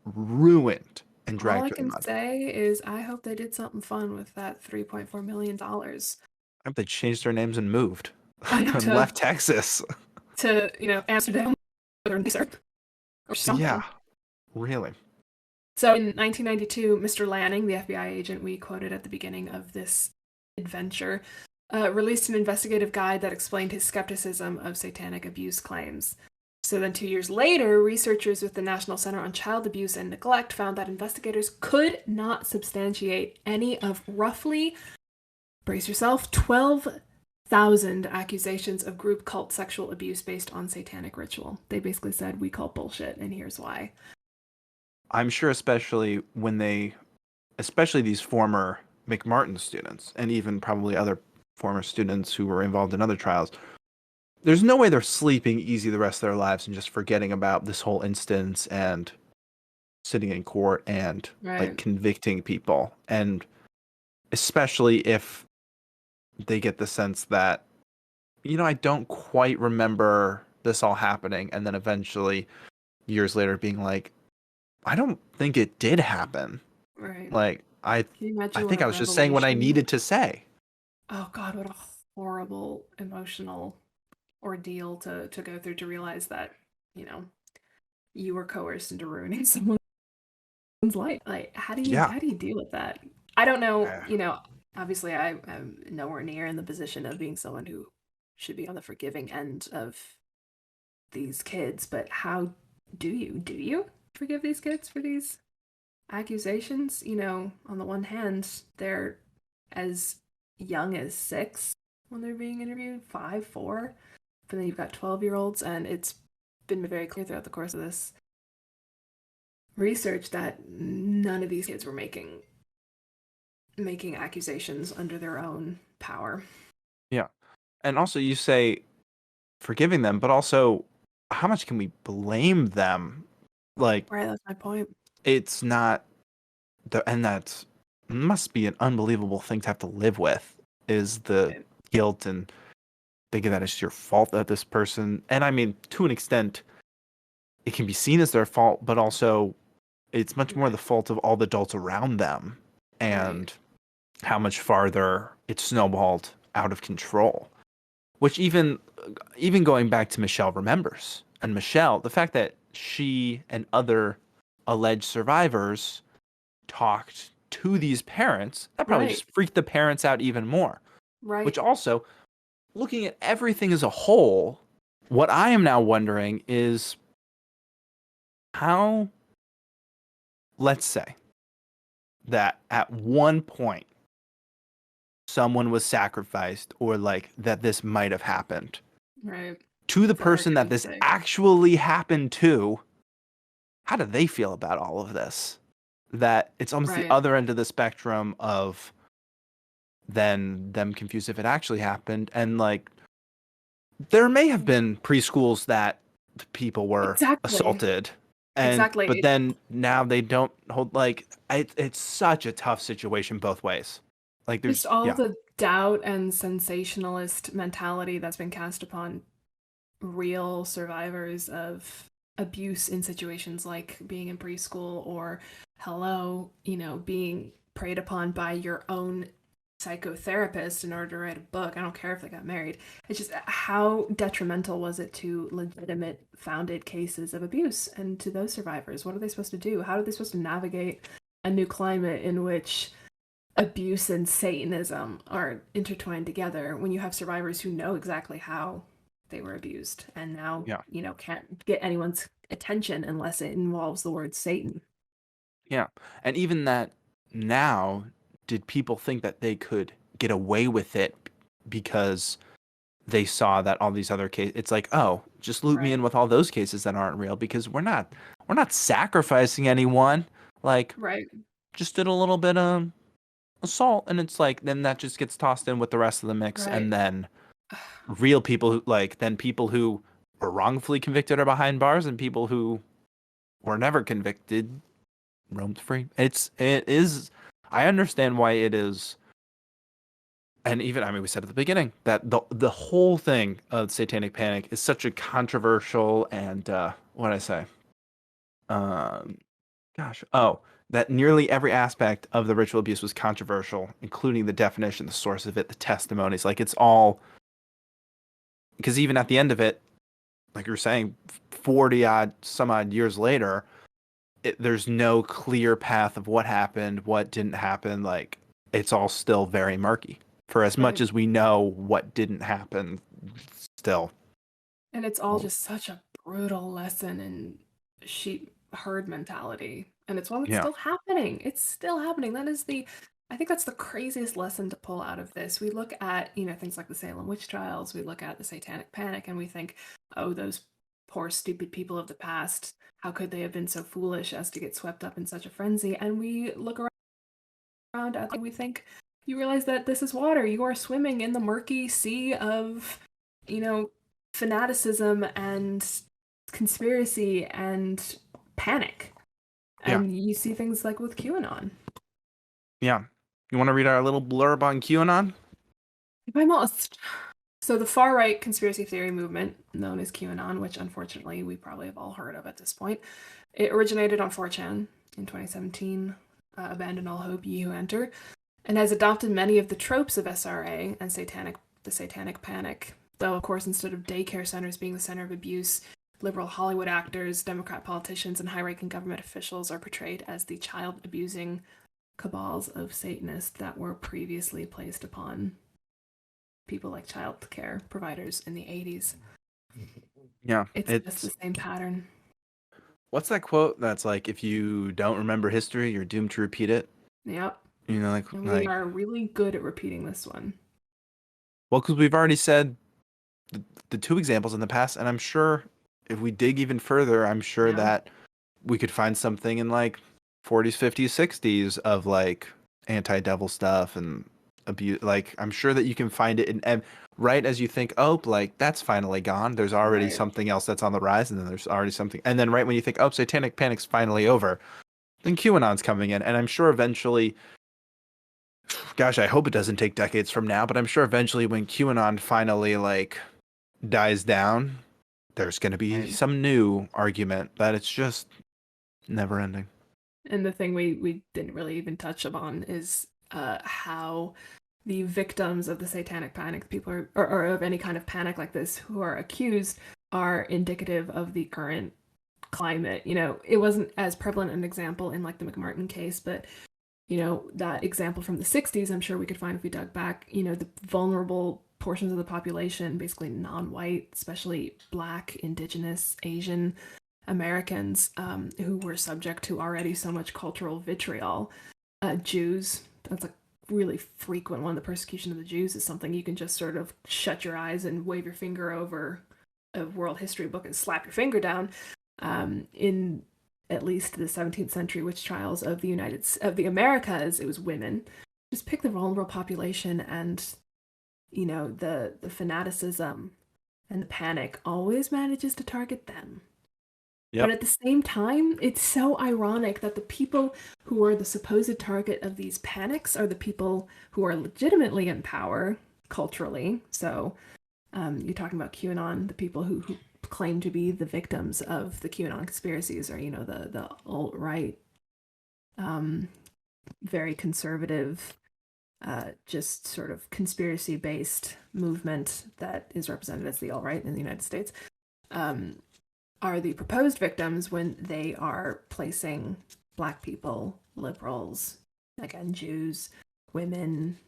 ruined and dragged. All I can say is I hope they did something fun with that $3.4 million. I hope they changed their names and moved and left Texas to Amsterdam or something. Yeah, really. So in 1992, Mr. Lanning, the FBI agent we quoted at the beginning of this adventure, released an investigative guide that explained his skepticism of satanic abuse claims. So then 2 years later, researchers with the National Center on Child Abuse and Neglect found that investigators could not substantiate any of roughly, brace yourself, 12,000 accusations of group cult sexual abuse based on satanic ritual. They basically said, we call bullshit, and here's why. I'm sure especially these former McMartin students, and even probably other former students who were involved in other trials, there's no way they're sleeping easy the rest of their lives and just forgetting about this whole instance and sitting in court and like convicting people. And especially if they get the sense that, I don't quite remember this all happening. And then eventually years later being like, I don't think it did happen. Right. Like, I think I was just saying what I needed to say. Oh God, what a horrible emotional ordeal to go through to realize that, you were coerced into ruining someone's life. Like, how do you deal with that? I don't know, obviously I'm nowhere near in the position of being someone who should be on the forgiving end of these kids, but how do you forgive these kids for these accusations? On the one hand, they're as young as 6 when they're being interviewed, 5, 4, but then you've got 12-year-olds, and it's been very clear throughout the course of this research that none of these kids were making accusations under their own power. Yeah. And also you say forgiving them, but also how much can we blame them? Like, right, that's my point. It's not and that must be an unbelievable thing to have to live with, is the guilt and thinking that it's your fault that this person, and I mean, to an extent, it can be seen as their fault, but also it's much more the fault of all the adults around them and how much farther it snowballed out of control. Which even going back to Michelle Remembers, and Michelle, the fact that she and other alleged survivors talked to these parents, that probably just freaked the parents out even more. Right. Which also, looking at everything as a whole, what I am now wondering is how, let's say, that at one point someone was sacrificed or like that this might have happened. Right. To the person that this actually happened to, how do they feel about all of this? That it's almost the other end of the spectrum of then them confused if it actually happened. And like, there may have been preschools that people were assaulted. And, but then now they don't hold, like, it's such a tough situation both ways. Like, there's just all the doubt and sensationalist mentality that's been cast upon real survivors of abuse in situations like being in preschool or being preyed upon by your own psychotherapist in order to write a book. I don't care if they got married. It's just how detrimental was it to legitimate founded cases of abuse and to those survivors? What are they supposed to do? How are they supposed to navigate a new climate in which abuse and Satanism are intertwined together when you have survivors who know exactly how they were abused and now can't get anyone's attention unless it involves the word Satan? Yeah. And even that now, did people think that they could get away with it because they saw that all these other cases, it's like, oh, just loop me in with all those cases that aren't real because we're not sacrificing anyone. Like, just did a little bit of assault, and it's like, then that just gets tossed in with the rest of the mix. And then real people who, like, then people who were wrongfully convicted are behind bars, and people who were never convicted roamed free. It is, I understand why it is. And even, I mean, we said at the beginning that the whole thing of Satanic Panic is such a controversial and what did I say? That nearly every aspect of the ritual abuse was controversial, including the definition, the source of it, the testimonies. Like, it's all, because even at the end of it, like you were saying, some odd years later, there's no clear path of what happened, what didn't happen. Like, it's all still very murky for as much as we know what didn't happen still. And it's all just such a brutal lesson in sheep herd mentality. And it's still happening. It's still happening. I think that's the craziest lesson to pull out of this. We look at, things like the Salem witch trials, we look at the Satanic Panic, and we think, oh, those poor, stupid people of the past, how could they have been so foolish as to get swept up in such a frenzy? And we look around and we think, you realize that this is water. You are swimming in the murky sea of, fanaticism and conspiracy and panic. And you see things like with QAnon. Yeah. You want to read our little blurb on QAnon? I must. So the far-right conspiracy theory movement, known as QAnon, which unfortunately we probably have all heard of at this point, it originated on 4chan in 2017, Abandon All Hope, Ye Who Enter, and has adopted many of the tropes of SRA and the Satanic Panic, though, of course, instead of daycare centers being the center of abuse, liberal Hollywood actors, Democrat politicians, and high-ranking government officials are portrayed as the child-abusing cabals of Satanists that were previously placed upon people like child care providers in the 80s. Yeah. It's just the same pattern. What's that quote that's like, if you don't remember history, you're doomed to repeat it? Yep. And we are really good at repeating this one. Well, because we've already said the two examples in the past, and I'm sure if we dig even further, I'm sure that we could find something in like 40s, 50s, 60s of like anti-devil stuff and abuse. Like, I'm sure that you can find it and right as you think, oh, like that's finally gone, there's already something else that's on the rise, and then there's already something, and then right when you think, oh, Satanic Panic's finally over, then QAnon's coming in, and I'm sure eventually Gosh, I hope it doesn't take decades from now, but I'm sure eventually when QAnon finally like dies down, there's going to be Right. some new argument that it's just never ending. And the thing we didn't really even touch upon is how the victims of the Satanic Panic, people or of any kind of panic like this, who are accused, are indicative of the current climate. It wasn't as prevalent an example in like the McMartin case, but that example from the 60s, I'm sure we could find if we dug back, the vulnerable portions of the population, basically non-white, especially Black, Indigenous, Asian Americans, who were subject to already so much cultural vitriol. Jews, that's a really frequent one. The persecution of the Jews is something you can just sort of shut your eyes and wave your finger over a world history book and slap your finger down. In at least the 17th century witch trials of the Americas, it was women. Just pick the vulnerable population, and the fanaticism and the panic always manages to target them. Yep. But at the same time, it's so ironic that the people who are the supposed target of these panics are the people who are legitimately in power culturally. So you're talking about QAnon, the people who claim to be the victims of the QAnon conspiracies are, the alt-right, very conservative, just sort of conspiracy-based movement that is represented as the alt-right in the United States. Are the proposed victims when they are placing Black people, liberals, again, Jews, women,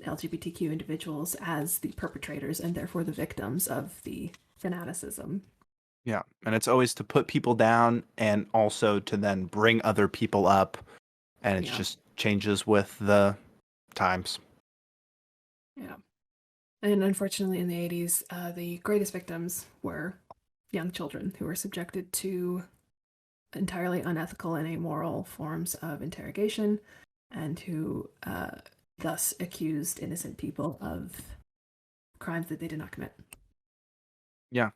LGBTQ individuals as the perpetrators and therefore the victims of the fanaticism. Yeah, and it's always to put people down and also to then bring other people up, and it just changes with the times. Yeah. And unfortunately in the 80s, the greatest victims were young children who were subjected to entirely unethical and amoral forms of interrogation, and who thus accused innocent people of crimes that they did not commit. Yeah.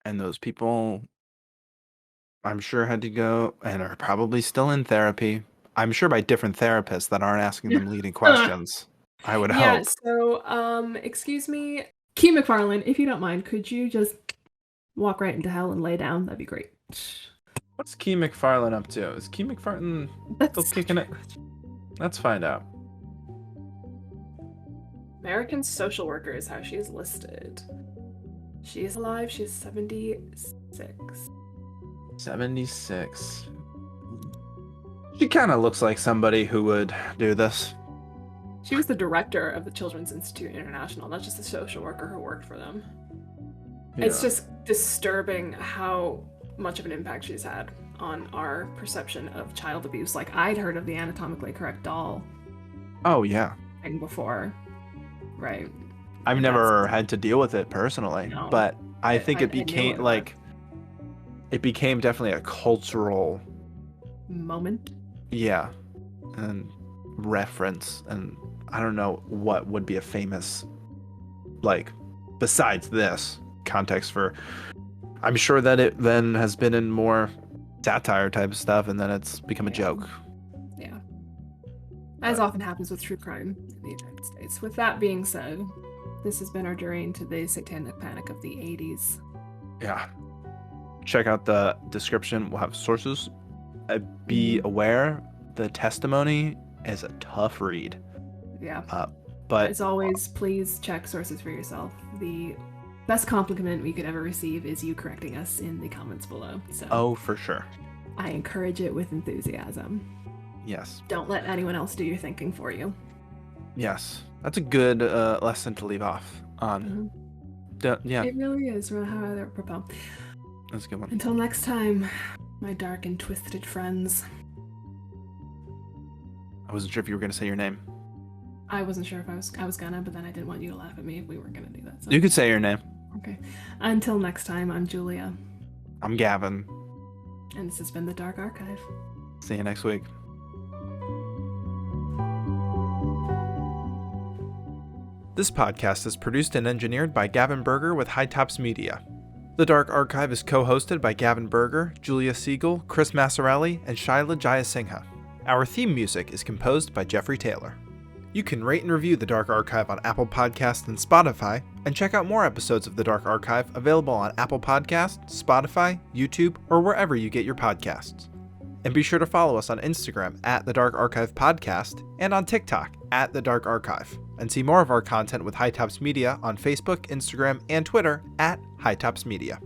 And those people, I'm sure, had to go and are probably still in therapy. I'm sure by different therapists that aren't asking them leading questions. I would Yeah, hope. so, excuse me, Key McFarlane, if you don't mind, could you just walk right into hell and lay down? That'd be great. What's Key McFarlane up to? Is Key McFarlane still kicking it? Let's find out. American social worker is how she is listed. She is alive. She is 76. 76. She kind of looks like somebody who would do this. She was the director of the Children's Institute International, not just a social worker who worked for them. Yeah. It's just disturbing how much of an impact she's had on our perception of child abuse. Like, I'd heard of the anatomically correct doll. Oh, yeah. Thing before. Right. I've never had to deal with it personally, no. But I think it became it became definitely a cultural moment. Yeah. And reference, and I don't know what would be a famous, like, besides this context for. I'm sure that it then has been in more satire type of stuff, and then it's become a joke. Yeah. As often happens with true crime in the United States. With that being said, this has been our journey into the Satanic Panic of the 80s. Yeah. Check out the description. We'll have sources. Be aware, the testimony is a tough read. Yeah. But as always, please check sources for yourself. The best compliment we could ever receive is you correcting us in the comments below. So oh, for sure. I encourage it with enthusiasm. Yes. Don't let anyone else do your thinking for you. Yes. That's a good lesson to leave off on. Mm-hmm. Yeah. It really is. How I propose. That's a good one. Until next time, my dark and twisted friends. I wasn't sure if you were going to say your name. I wasn't sure if I was gonna, but then I didn't want you to laugh at me if we weren't gonna do that. So. You could say your name. Okay. Until next time, I'm Julia. I'm Gavin. And this has been The Dark Archive. See you next week. This podcast is produced and engineered by Gavin Berger with High Tops Media. The Dark Archive is co-hosted by Gavin Berger, Julia Siegel, Chris Massarelli, and Shaila Jayasinghe. Our theme music is composed by Jeffrey Taylor. You can rate and review The Dark Archive on Apple Podcasts and Spotify, and check out more episodes of The Dark Archive available on Apple Podcasts, Spotify, YouTube, or wherever you get your podcasts. And be sure to follow us on Instagram at The Dark Archive Podcast and on TikTok at The Dark Archive, and see more of our content with High Tops Media on Facebook, Instagram, and Twitter at High Tops Media.